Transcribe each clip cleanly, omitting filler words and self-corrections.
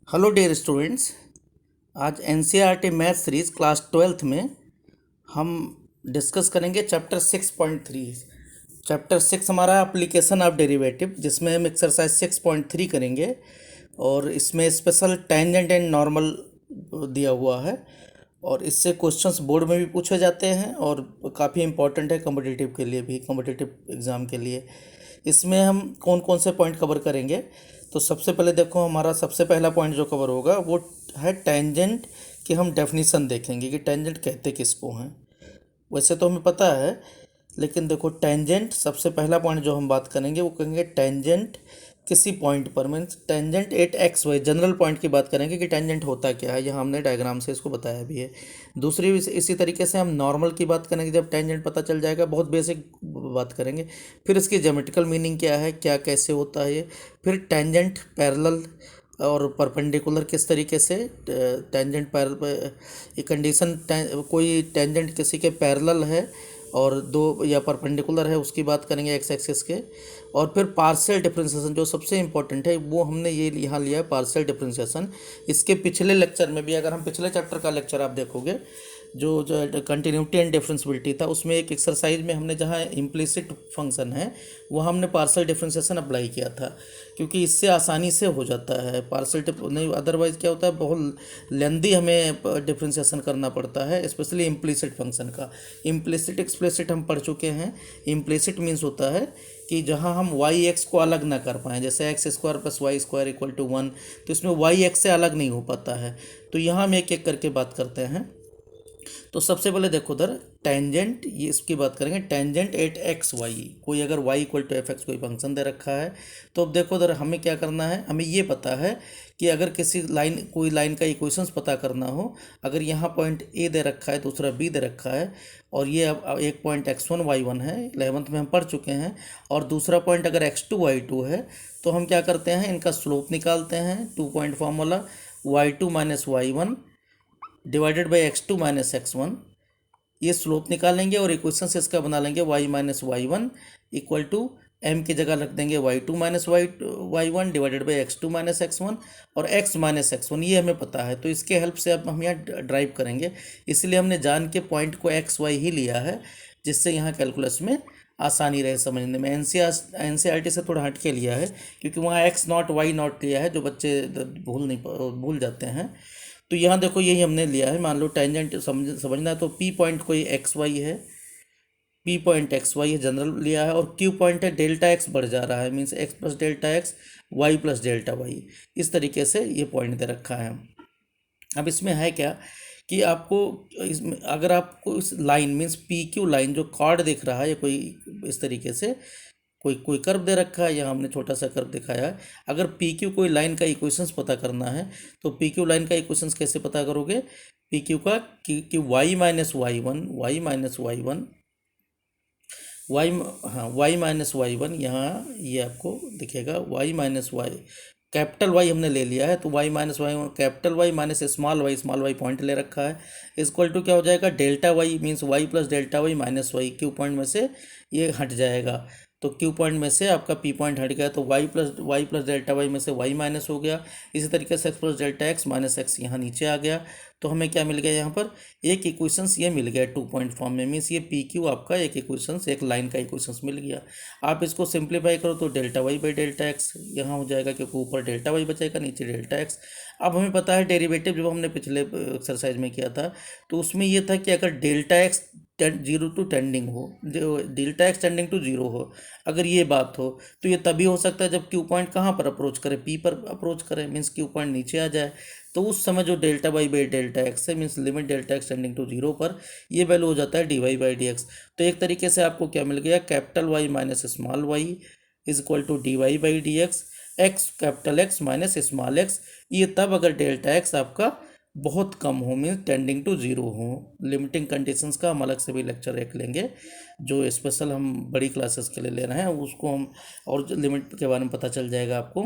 Hello dear students. आज NCERT math series class 12th में हम डिस्कस करेंगे चैप्टर 6.3। चैप्टर 6 हमारा एप्लीकेशन ऑफ डेरिवेटिव, जिसमें हम एक्सरसाइज 6.3 करेंगे और इसमें स्पेशल टेंजेंट एंड नॉर्मल दिया हुआ है और इससे क्वेश्चंस बोर्ड में भी पूछे जाते हैं और काफ़ी इंपॉर्टेंट है कॉम्पिटिटिव के लिए भी, कॉम्पिटिटिव एग्ज़ाम के लिए। इसमें हम कौन कौन से पॉइंट कवर करेंगे, तो सबसे पहले देखो, हमारा सबसे पहला पॉइंट जो कवर होगा वो है टेंजेंट की हम डेफिनेशन देखेंगे कि टेंजेंट कहते किसको हैं। वैसे तो हमें पता है, लेकिन देखो टेंजेंट सबसे पहला पॉइंट जो हम बात करेंगे वो कहेंगे टेंजेंट किसी पॉइंट पर, means tangent at X Y, general point की बात करेंगे कि टेंजेंट होता क्या है। यहाँ हमने डायग्राम से इसको बताया भी है। दूसरी इसी तरीके से हम नॉर्मल की बात करेंगे, जब टेंजेंट पता चल जाएगा, बहुत बेसिक बात करेंगे। फिर इसकी ज्योमेट्रिकल मीनिंग क्या है, क्या कैसे होता है ये। फिर टेंजेंट पैरेलल और परपेंडिकुलर किस तरीके से, टेंजेंट पैरेलल ये कंडीशन, कोई टेंजेंट किसी के पैरेलल है और दो या परपेंडिकुलर है, उसकी बात करेंगे एक्स एक्सिस के। और फिर पार्शियल डिफरेंशिएशन जो सबसे इंपॉर्टेंट है, वो हमने ये यहाँ लिया है पार्शियल डिफरेंशिएशन। इसके पिछले लेक्चर में भी, अगर हम पिछले चैप्टर का लेक्चर आप देखोगे, जो जो कंटिन्यूटी एंड डिफरेंशिएबिलिटी था, उसमें एक एक्सरसाइज में हमने जहाँ इम्प्लिसिट फंक्शन है वहाँ हमने पार्शियल डिफरेंशिएशन अप्लाई किया था, क्योंकि इससे आसानी से हो जाता है पार्शियल नहीं। अदरवाइज क्या होता है, बहुत लेंदी हमें डिफरेंशिएशन करना पड़ता है, स्पेशली इम्प्लिसिट फंक्शन का। इम्प्लिसिट एक्सप्लिसिट हम पढ़ चुके हैं। इम्प्लिसिट मीन्स होता है कि जहाँ हम वाई एक्स को अलग ना कर पाएँ, जैसे X square plus Y square equal to 1, तो इसमें वाई एक्स से अलग नहीं हो पाता है। तो यहाँ हम एक एक करके बात करते हैं। तो सबसे पहले देखो उधर टेंजेंट, ये इसकी बात करेंगे, टेंजेंट एट एक्स वाई। कोई अगर Y equal to F X कोई फंक्शन दे रखा है, तो अब देखो उधर हमें क्या करना है, हमें ये पता है कि अगर किसी लाइन, कोई लाइन का इक्वेशंस पता करना हो, अगर यहाँ पॉइंट ए दे रखा है, दूसरा बी दे रखा है, और ये अब एक पॉइंट x1 y1 है, 11th में हम पढ़ चुके हैं, और दूसरा पॉइंट अगर x2 y2 है, तो हम क्या करते हैं, इनका स्लोप निकालते हैं, 2 point formula, y2 minus y1 divided by x2 minus x1। ये स्लोप निकालेंगे और इक्वेशन से इसका बना लेंगे y minus y1 equal to m की जगह रख देंगे y2 minus y1 divided by x2 minus x1 और x माइनस x1, ये हमें पता है। तो इसके हेल्प से अब हम यहाँ ड्राइव करेंगे, इसलिए हमने जान के पॉइंट को एक्स वाई ही लिया है, जिससे यहाँ कैलकुलस में आसानी रहे समझने में। एनसीईआरटी से थोड़ा हट के लिया है, क्योंकि वहाँ एक्स नॉट वाई नॉट लिया है, जो बच्चे भूल जाते हैं। तो यहाँ देखो यही हमने लिया है। मान लो टेंजेंट समझना है, तो पी पॉइंट कोई एक्स वाई है, पी पॉइंट एक्स वाई है, जनरल लिया है, और क्यू पॉइंट है डेल्टा एक्स बढ़ जा रहा है, means X plus delta X, Y plus delta Y, इस तरीके से ये पॉइंट दे रखा है। अब इसमें है क्या कि आपको इसमें, अगर आपको इस line means P Q line जो कार्ड दिख रहा है, या कोई इस तरीके से कोई कोई कर्व दे रखा है, यहाँ हमने छोटा सा कर्व दिखाया है। अगर पी क्यू कोई लाइन का इक्वेशंस पता करना है, तो पी क्यू लाइन का इक्वेशंस कैसे पता करोगे, पी क्यू का कि Y minus Y one, Y minus Y one, Y, हाँ वाई माइनस वाई वन, यहाँ ये आपको दिखेगा Y minus Y, capital Y हमने ले लिया है, तो Y minus Y capital Y minus small Y point ले रखा है, इक्वल टू क्या हो जाएगा, delta Y means Y plus delta Y minus Y, Q point में से ये हट जाएगा, तो क्यू पॉइंट में से आपका पी पॉइंट हट गया, तो वाई प्लस डेल्टा वाई में से वाई माइनस हो गया। इसी तरीके से x plus delta x minus x यहाँ नीचे आ गया। तो हमें क्या मिल गया, यहाँ पर एक इक्वेशंस ये मिल गया 2 पॉइंट फॉर्म में, मीन्स ये पी क्यू आपका एक इक्वेशंस, एक लाइन का इक्वेशंस मिल गया। आप इसको सिंप्लीफाई करो तो delta Y by delta X यहाँ हो जाएगा, क्योंकि ऊपर डेल्टा वाई बचेगा, नीचे डेल्टा एक्स। अब हमें पता है डेरिवेटिव जो हमने पिछले एक्सरसाइज में किया था, तो उसमें ये था कि अगर delta x zero to tending हो, delta x tending to zero हो, अगर ये बात हो, तो ये तभी हो सकता है जब क्यू पॉइंट कहाँ पर अप्रोच करे, पी पर अप्रोच करे, मीन्स क्यू पॉइंट नीचे आ जाए। तो उस समय जो delta Y by delta x है, means limit delta x tending to zero पर, ये वैल्यू हो जाता है D Y by D x. तो एक तरीके से आपको क्या मिल गया, capital Y minus small y is equal to d Y by D x, x capital x minus small x. ये तब अगर डेल्टा एक्स आपका बहुत कम हो, मीन्स टेंडिंग टू जीरो हो। लिमिटिंग कंडीशंस का हम अलग से भी लेक्चर एक लेंगे, जो स्पेशल हम बड़ी क्लासेस के लिए ले रहे हैं, उसको हम और लिमिट के बारे में पता चल जाएगा आपको।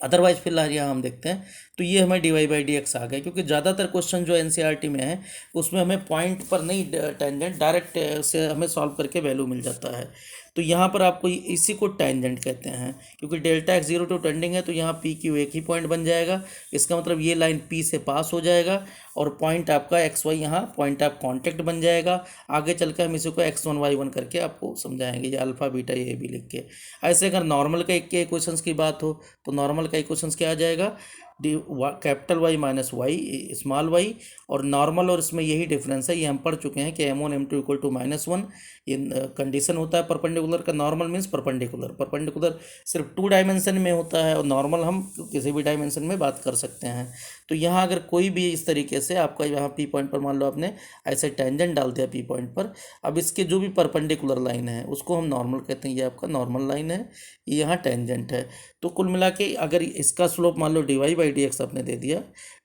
अदरवाइज फिलहाल यहाँ हम देखते हैं, तो ये हमें D Y by D x आ गया, क्योंकि ज़्यादातर क्वेश्चन जो एनसीईआरटी में है उसमें हमें पॉइंट पर नहीं, टेंजेंट डायरेक्ट से हमें सॉल्व करके वैल्यू मिल जाता है। तो यहाँ पर आपको इसी को टेंजेंट कहते हैं, क्योंकि delta x zero to tending है तो यहाँ पी क्यू एक ही पॉइंट बन जाएगा। इसका मतलब ये लाइन पी से पास हो जाएगा और पॉइंट आपका एक्स वाई यहाँ पॉइंट ऑफ कांटेक्ट बन जाएगा। आगे चल के हम इसी को एक्स1 y1 करके आपको समझाएंगे, ये अल्फा बीटा ये भी लिख के। ऐसे अगर नॉर्मल के इक्वेशंस की बात हो तो नॉर्मल का इक्वेशंस क्या आ जाएगा, capital Y minus Y small Y, और नॉर्मल और इसमें यही डिफरेंस है, ये हम पढ़ चुके हैं कि m1 m2 इक्वल टू -1। ये कंडीशन होता है परपेंडिकुलर का। नॉर्मल मीन्स परपेंडिकुलर सिर्फ 2 डायमेंशन में होता है और नॉर्मल हम किसी भी डायमेंशन में बात कर सकते हैं। तो यहाँ अगर कोई भी इस तरीके से आपका यहाँ पी पॉइंट पर मान लो आपने ऐसे टेंजेंट डाल दिया पी पॉइंट पर, अब इसके जो भी परपेंडिकुलर लाइन है उसको हम नॉर्मल कहते हैं। ये आपका नॉर्मल लाइन है, ये यहाँ टेंजेंट है। तो कुल मिला के अगर इसका स्लोप मान लो dy/dx आपने दे दिया,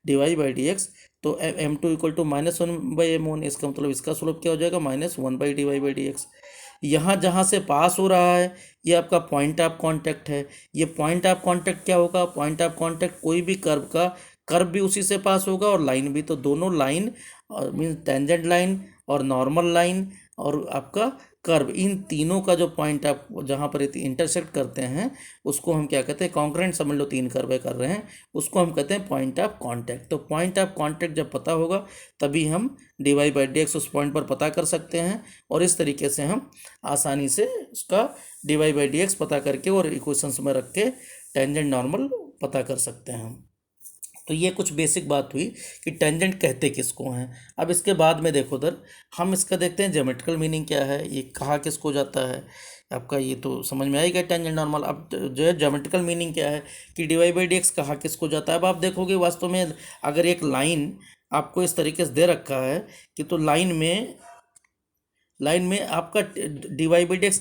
dy/dx, तो m2 इक्वल टू -1/m1, इसका मतलब इसका स्लोप क्या हो जाएगा, -1/dy/dx। यहाँ जहाँ से पास हो रहा है ये आपका पॉइंट ऑफ कांटेक्ट है। ये पॉइंट ऑफ कांटेक्ट क्या होगा, पॉइंट ऑफ कांटेक्ट कोई भी कर्व का, कर्व भी उसी से पास होगा और लाइन भी। तो दोनों लाइन मीन्स टेंजेंट लाइन और नॉर्मल लाइन और आपका कर्व, इन तीनों का जो पॉइंट आप जहाँ पर इंटरसेक्ट करते हैं उसको हम क्या कहते हैं, कॉन्करेंट समझ लो, 3 कर्व कर रहे हैं, उसको हम कहते हैं पॉइंट ऑफ कांटेक्ट। तो पॉइंट ऑफ कांटेक्ट जब पता होगा तभी हम dy/dx उस पॉइंट पर पता कर सकते हैं, और इस तरीके से हम आसानी से उसका dy/dx पता करके और इक्वेशंस में रख के टेंजेंट नॉर्मल पता कर सकते हैं हम। तो ये कुछ बेसिक बात हुई कि टेंजेंट कहते किसको हैं। अब इसके बाद में देखो उधर हम इसका देखते हैं ज्योमेट्रिकल मीनिंग क्या है, ये कहाँ किसको जाता है। आपका ये तो समझ में आएगा टेंजेंट नॉर्मल। अब जो है ज्योमेट्रिकल मीनिंग क्या है कि dy/dx कहाँ किसको जाता है। अब आप देखोगे वास्तव में अगर एक लाइन आपको इस तरीके से दे रखा है कि तो लाइन में आपका dy/dx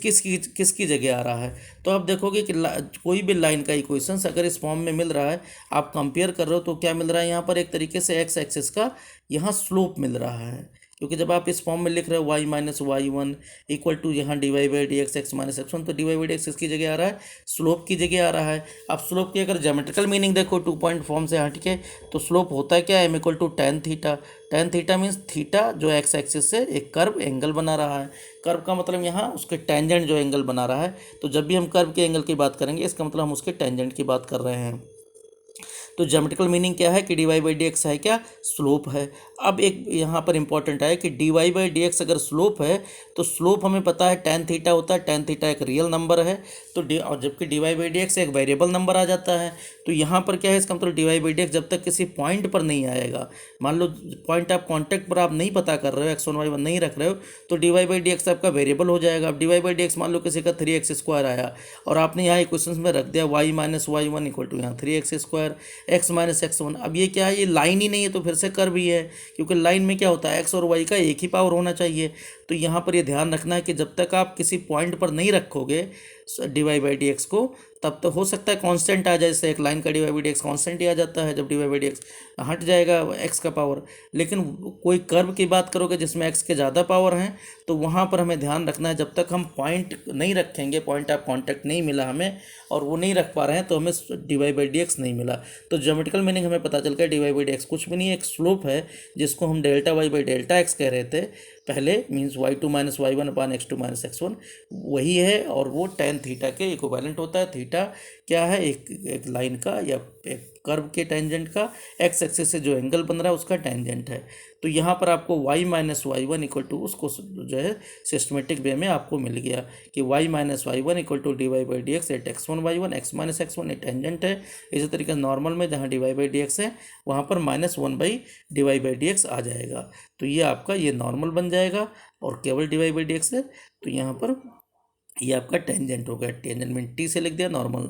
किसकी जगह आ रहा है, तो आप देखोगे कि कोई भी लाइन का इक्वेशंस अगर इस फॉर्म में मिल रहा है, आप कंपेयर कर रहे हो तो क्या मिल रहा है यहाँ पर, एक तरीके से एक्स एक्सिस का यहाँ स्लोप मिल रहा है। क्योंकि जब आप इस फॉर्म में लिख रहे हो y-y1 इक्वल टू यहाँ dy/dx x-x1, तो dy/dx किसकी जगह आ रहा है, स्लोप की जगह आ रहा है। अब स्लोप की अगर ज्योमेट्रिकल मीनिंग देखो 2 पॉइंट फॉर्म से हट के, तो स्लोप होता है क्या, m equal to tan theta. tan theta means theta जो एक्स एक्सिस से एक कर्व एंगल बना रहा है। कर्व का मतलब यहाँ उसके टेंजेंट जो एंगल बना रहा है, तो जब भी हम कर्व के एंगल की बात करेंगे इसका मतलब हम उसके टेंजेंट की बात कर रहे हैं। तो ज्योमेट्रिकल मीनिंग क्या है कि dy/dx है क्या, स्लोप है। अब एक यहाँ पर इंपॉर्टेंट है कि dy/dx अगर स्लोप है तो स्लोप हमें पता है tan थीटा होता है, tan थीटा एक रियल नंबर है, तो और जबकि dy/dx एक वेरिएबल नंबर आ जाता है। तो यहाँ पर क्या है, इसका मतलब dy/dx जब तक किसी पॉइंट पर नहीं आएगा, मान लो पॉइंट ऑफ कांटेक्ट पर आप नहीं पता कर रहे हो, x1 y1 नहीं रख रहे हो, तो dy/dx आपका वेरिएबल हो जाएगा। अब dy/dx मान लो किसी का 3x² आया और आपने यहाँ इक्वेशन में रख दिया y-y1 इक्वल टू यहाँ 3x², x-x1। अब ये क्या है, ये लाइन ही नहीं है तो फिर से कर्व ही है, क्योंकि लाइन में क्या होता है x और y का एक ही पावर होना चाहिए। तो यहाँ पर ये ध्यान रखना है कि जब तक आप किसी पॉइंट पर नहीं रखोगे dy/dx को, तब तो हो सकता है कांस्टेंट आ जाए, जैसे एक लाइन का dy/dx कांस्टेंट ही आ जाता है जब dy/dx हट जाएगा x का पावर। लेकिन कोई कर्व की बात करोगे जिसमें x के ज़्यादा पावर हैं, तो वहाँ पर हमें ध्यान रखना है जब तक हम पॉइंट नहीं रखेंगे, पॉइंट ऑफ कांटेक्ट नहीं मिला हमें और वो नहीं रख पा रहे हैं, तो हमें dy/dx नहीं मिला। तो ज्योमेट्रिकल मीनिंग हमें पता चल गया dy/dx कुछ भी नहीं है, एक स्लोप है जिसको हम Δy/Δx कह रहे थे पहले, मीन्स y2 - y1 अपान x2 - x1 वही है, और वो tan थीटा के इक्विवेलेंट होता है। थीटा क्या है, एक लाइन का या एक कर्व के टेंजेंट का एक्स एक्सिस से जो एंगल बन रहा है उसका टेंजेंट है। तो यहाँ पर आपको y-y1 इक्वल टू, उसको जो है सिस्टमेटिक वे में आपको मिल गया कि y-y1 equal to dy/dx eight x1 y1 x-x1 एक टेंजेंट है। इसी तरीके से नॉर्मल में जहाँ dy/dx है वहाँ पर -1/dy/dx आ जाएगा। तो ये आपका ये नॉर्मल बन जाएगा और केवल dy/dx है, तो यहाँ पर ये आपका टेंजेंट हो गया। टेंजेंट मीन टी से लिख दिया, नॉर्मल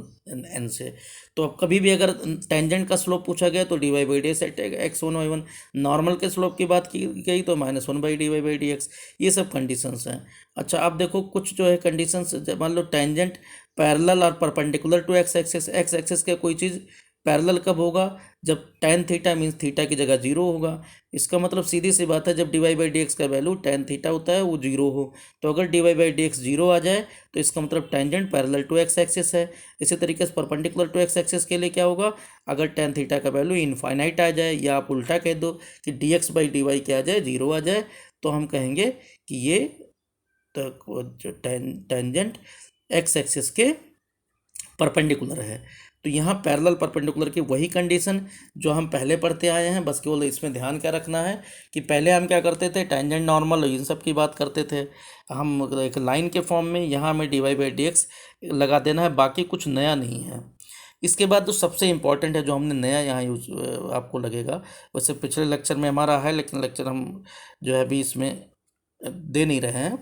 एन से। तो अब कभी भी अगर टेंजेंट का स्लोप पूछा गया तो dy/dx x1 y1, नॉर्मल के स्लोप की बात की गई तो -1/dy/dx। ये सब कंडीशंस हैं। अच्छा अब देखो कुछ जो है कंडीशंस, मान लो टेंजेंट पैरेलल और परपेंडिकुलर टू एक्स एक्सिस के कोई चीज़ पैरेलल कब होगा, जब tan थीटा मीन्स थीटा की जगह 0 होगा। इसका मतलब सीधी सी बात है, जब dy/dx का वैल्यू tan थीटा होता है वो 0 हो। तो अगर dy/dx 0 आ जाए तो इसका मतलब tangent parallel to x axis है। इसी तरीके से परपेंडिकुलर टू एक्स एक्सिस के लिए क्या होगा, अगर tan थीटा का वैल्यू इनफाइनाइट आ जाए, या आप उल्टा कह दो कि dx/dy क्या आ जाए, 0 आ जाए, तो हम कहेंगे कि ये टेंजेंट एक्स एक्सिस के परपेंडिकुलर है। तो यहाँ पैरेलल परपेंडिकुलर की वही कंडीशन जो हम पहले पढ़ते आए हैं, बस केवल इसमें ध्यान क्या रखना है कि पहले हम क्या करते थे, टेंजेंट नॉर्मल इन सब की बात करते थे हम एक लाइन के फॉर्म में, यहाँ हमें D Y by D X लगा देना है, बाकी कुछ नया नहीं है। इसके बाद जो सबसे इम्पॉर्टेंट है जो हमने नया यहाँ यूज आपको लगेगा, वैसे पिछले लेक्चर में हमारा है लेकिन लेक्चर हम जो है अभी इसमें दे नहीं रहे हैं,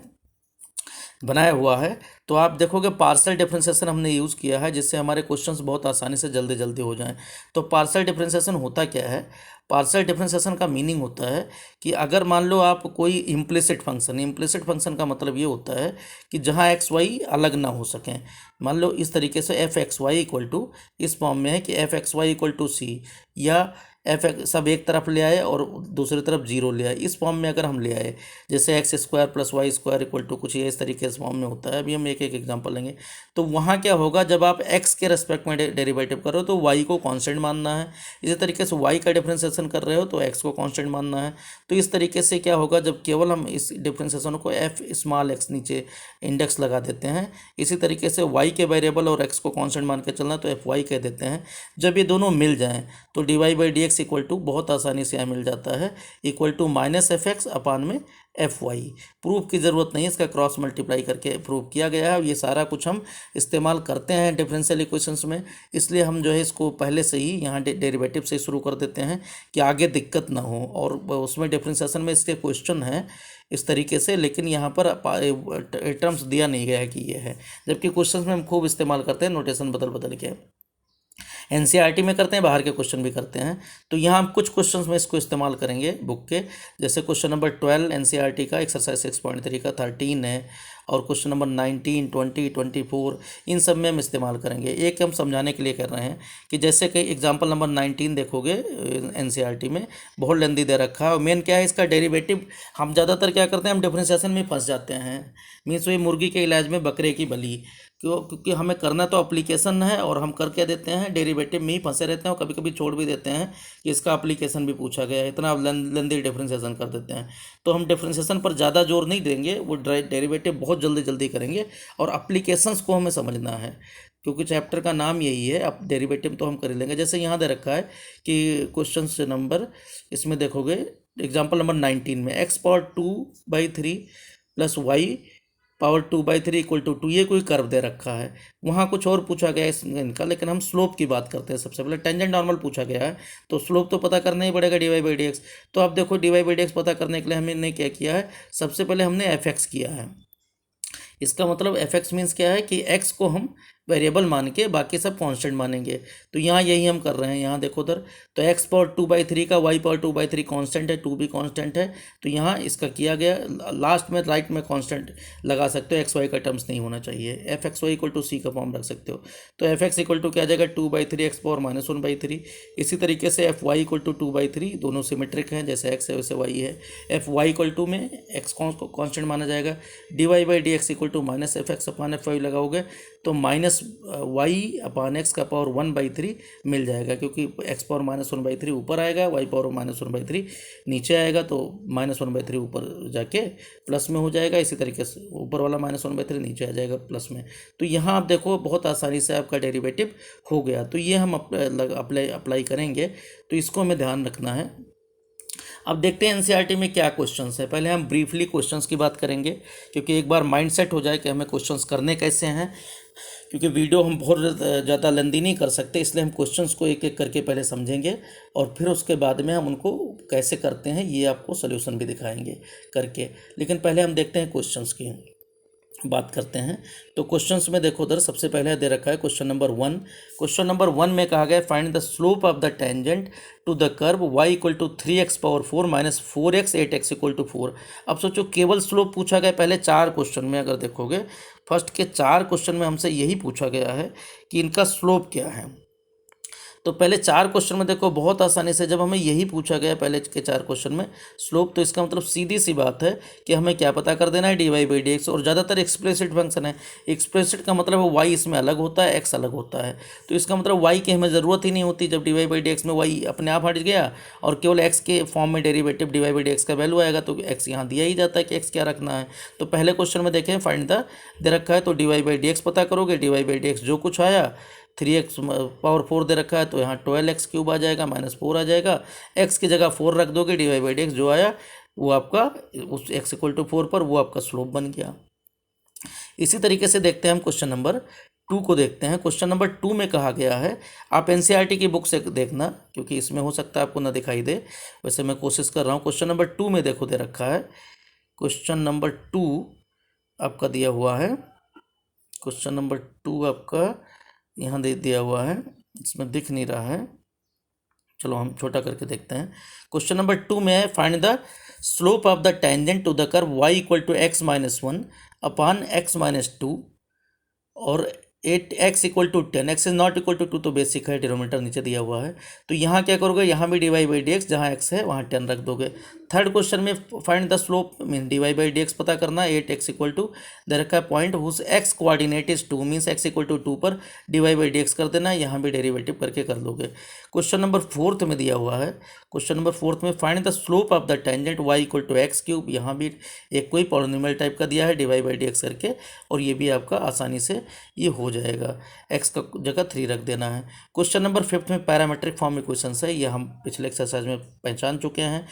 बनाया हुआ है। तो आप देखोगे पार्शियल डिफरेंशिएशन हमने यूज़ किया है जिससे हमारे क्वेश्चंस बहुत आसानी से जल्दी जल्दी हो जाएं। तो पार्शियल डिफरेंशिएशन होता क्या है? पार्शियल डिफरेंशिएशन का मीनिंग होता है कि अगर मान लो आप कोई इम्प्लिसिट फंक्शन का मतलब ये होता है कि जहाँ एक्स वाई अलग ना हो सकें। मान लो इस तरीके से f x y equal to इस फॉर्म में है कि f x y equal to c, या एफ सब एक तरफ ले आए और दूसरी तरफ जीरो ले आए, इस फॉर्म में अगर हम ले आए, जैसे X square plus Y square equal to कुछ ये इस तरीके से फॉर्म में होता है। अभी हम एक एक एग्जांपल लेंगे। तो वहाँ क्या होगा, जब आप एक्स के रेस्पेक्ट में डेरिवेटिव कर रहे हो तो वाई को कांस्टेंट मानना है, इसी तरीके से वाई का डिफरेंशिएशन कर रहे हो तो एक्स को कांस्टेंट मानना है। तो इस तरीके से क्या होगा, जब केवल हम इस डिफरेंशिएशन को एफ स्मॉल एक्स नीचे इंडेक्स लगा देते हैं, इसी तरीके से वाई के वेरिएबल और एक्स को कांस्टेंट मान के चलना तो एफ वाई कह देते हैं। जब ये दोनों मिल जाएं तो D Y by D x equal to बहुत आसानी से यहाँ मिल जाता है, equal to minus F x upon में एफ वाई। प्रूफ की ज़रूरत नहीं है, इसका क्रॉस मल्टीप्लाई करके प्रूफ किया गया है। ये सारा कुछ हम इस्तेमाल करते हैं डिफरेंशियल इक्वेशंस में, इसलिए हम जो है इसको पहले से ही यहाँ डेरिवेटिव से शुरू कर देते हैं कि आगे दिक्कत ना हो। और उसमें डिफरेंशिएशन में इसके क्वेश्चन हैं इस तरीके से, लेकिन यहाँ पर टर्म्स दिया नहीं गया है कि ये है, जबकि क्वेश्चंस में हम खूब इस्तेमाल करते हैं नोटेशन बदल बदल के। एनसीईआरटी में करते हैं, बाहर के क्वेश्चन भी करते हैं। तो यहाँ हम कुछ क्वेश्चंस में इसको इस्तेमाल करेंगे बुक के, जैसे क्वेश्चन नंबर 12 एनसीईआरटी का एक्सरसाइज 6.3 का 13 है, और क्वेश्चन नंबर 19, 20, 24 इन सब में हम इस्तेमाल करेंगे। एक हम समझाने के लिए कर रहे हैं कि जैसे कि एग्जाम्पल नंबर 19 देखोगे एनसीईआरटी में बहुत लेंदी दे रखा है, और मेन क्या है इसका डेरिवेटिव। हम ज़्यादातर क्या करते हैं, हम डिफरेंशिएशन में फंस जाते हैं। मीन्स वही मुर्गी के इलाज में बकरे की बलि, क्योंकि हमें करना तो एप्लीकेशन है और हम कर क्या देते हैं, डेरिवेटिव में ही फंसे रहते हैं, और कभी कभी छोड़ भी देते हैं कि इसका एप्लीकेशन भी पूछा गया है, इतना लेंदी डिफरेंशिएशन कर देते हैं। तो हम डिफरेंशिएशन पर ज़्यादा जोर नहीं देंगे, वो डेरिवेटिव बहुत जल्दी जल्दी करेंगे, और एप्लीकेशंस को हमें समझना है क्योंकि चैप्टर का नाम यही है। अब डेरिवेटिव तो हम कर लेंगे, जैसे यहाँ दे रखा है कि क्वेश्चन से नंबर इसमें देखोगे एग्जाम्पल नंबर 19 में X power 2/3 plus Y power 2/3 equal to 2, ये कोई कर्व दे रखा है। वहाँ कुछ और पूछा गया है इनका, लेकिन हम स्लोप की बात करते हैं। सबसे पहले टेंजेंट नॉर्मल पूछा गया है तो स्लोप तो पता करना ही पड़ेगा D Y by D x. तो आप देखो D Y by D x पता करने के लिए हमने क्या किया है, सबसे पहले हमने एफ एक्स किया है। इसका मतलब एफ एक्स मीन्स क्या है कि एक्स को हम वेरिएबल मान के बाकी सब कांस्टेंट मानेंगे। तो यहाँ यही हम कर रहे हैं। यहाँ देखो उधर, तो एक्स पावर 2/3 का वाई पावर 2/3 कांस्टेंट है, 2 भी कांस्टेंट है। तो यहाँ इसका किया गया, लास्ट में राइट में कांस्टेंट लगा सकते हो, एक्स वाई का टर्म्स नहीं होना चाहिए। F x y equal to c का फॉर्म रख सकते हो। तो एफ एक्स इक्वल टू क्या आ जाएगा, 2/3 एक्स पावर -1/3। इसी तरीके से एफ वाई इक्वल टू 2/3, दोनों सिमेट्रिक हैं, जैसे एक्स है वैसे वाई है। एफ वाई इक्वल टू में एक्स कॉन्स्टेंट माना जाएगा। D Y by D x equal to minus F x upon F Y लगाओगे तो माइनस वाई अपान एक्स का पावर 1/3 मिल जाएगा, क्योंकि एक्स पावर -1/3 ऊपर आएगा, वाई पावर -1/3 नीचे आएगा, तो -1/3 ऊपर जाके प्लस में हो जाएगा। इसी तरीके से ऊपर वाला -1/3 नीचे आ जाएगा प्लस में। तो यहाँ आप देखो बहुत आसानी से आपका डेरिवेटिव हो गया। तो ये हम अप्लाई करेंगे, तो इसको हमें ध्यान रखना है। अब देखते हैं एनसीईआरटी में क्या क्वेश्चंस है। पहले हम ब्रीफली क्वेश्चंस की बात करेंगे, क्योंकि एक बार माइंड सेट हो जाए कि हमें क्वेश्चंस करने कैसे हैं, क्योंकि वीडियो हम बहुत ज़्यादा लंबी नहीं कर सकते, इसलिए हम क्वेश्चंस को एक एक करके पहले समझेंगे, और फिर उसके बाद में हम उनको कैसे करते हैं ये आपको सोल्यूशन भी दिखाएंगे करके। लेकिन पहले हम देखते हैं क्वेश्चंस की बात करते हैं। तो क्वेश्चंस में देखो उधर सबसे पहले दे रखा है क्वेश्चन नंबर 1। क्वेश्चन नंबर 1 में कहा गया find the slope of the tangent to the curve y equal to 3x power 4 minus 4x 8x equal to 4। अब सोचो केवल स्लोप पूछा गया पहले 4 क्वेश्चन में। अगर देखोगे फर्स्ट के 4 क्वेश्चन में हमसे यही पूछा गया है कि इनका स्लोप क्या है। तो पहले 4 क्वेश्चन में देखो बहुत आसानी से जब हमें यही पूछा गया पहले के 4 क्वेश्चन में स्लोप, तो इसका मतलब सीधी सी बात है कि हमें क्या पता कर देना है, D Y by D X. और ज़्यादातर एक्सप्लिसिट फंक्शन है, एक्सप्लिसिट का मतलब है वाई इसमें अलग होता है, एक्स अलग होता है। तो इसका मतलब वाई की हमें ज़रूरत ही नहीं होती। जब D Y by D x में वाई अपने आप हट गया और केवल एक्स के फॉर्म में derivative D Y by D X का वैल्यू आएगा, तो एक्स यहाँ दिया ही जाता है कि एक्स क्या रखना है। तो पहले क्वेश्चन में देखें फाइंड द दे रखा है, तो D Y by D x पता करोगे, D Y by D X जो कुछ आया 3x पावर 4 दे रखा है, तो यहाँ 12x क्यूब आ जाएगा, -4 आ जाएगा। x की जगह 4 रख दोगे, D Y by D X जो आया वो आपका उस x इक्वल टू 4 पर वो आपका स्लोप बन गया। इसी तरीके से देखते हैं हम क्वेश्चन नंबर 2 को देखते हैं। क्वेश्चन नंबर 2 में कहा गया है, आप एनसीईआरटी की बुक से देखना क्योंकि इसमें हो सकता है आपको ना दिखाई दे, वैसे मैं कोशिश कर रहा हूँ। क्वेश्चन नंबर 2 में देखो दे रखा है, क्वेश्चन नंबर 2 आपका दिया हुआ है, क्वेश्चन नंबर 2 आपका यहाँ दे दिया हुआ है, इसमें दिख नहीं रहा है, चलो हम छोटा करके देखते हैं। क्वेश्चन नंबर 2 में है find the slope of the tangent to the curve y equal to x minus 1 upon x minus 2 और 8x equal to 10, x is not equal to 2 तो बेसिक है, डिनोमिनेटर नीचे दिया हुआ है। तो यहाँ क्या करोगे, यहाँ भी D Y by D X जहाँ x है वहाँ 10 रख दोगे। थर्ड क्वेश्चन में find the slope mean D Y by D x पता करना है, 8x इक्वल टू दे रखा है point whose x coordinate is 2 means x equal to 2 पर D Y by D X कर देना है, यहाँ भी डेरिवेटिव करके कर दोगे। क्वेश्चन नंबर 4 में दिया हुआ है, क्वेश्चन नंबर 4 में find the slope of the tangent y equal to x cube, यहाँ भी एक कोई पॉलिनोमियल टाइप का दिया है D Y by D X करके, और ये भी आपका आसानी से ये हो जाएगा, x का जगह 3 रख देना है। क्वेश्चन नंबर 5 में पैरामेट्रिक फॉर्म इक्वेशन है, ये हम पिछले एक्सरसाइज में पहचान चुके हैं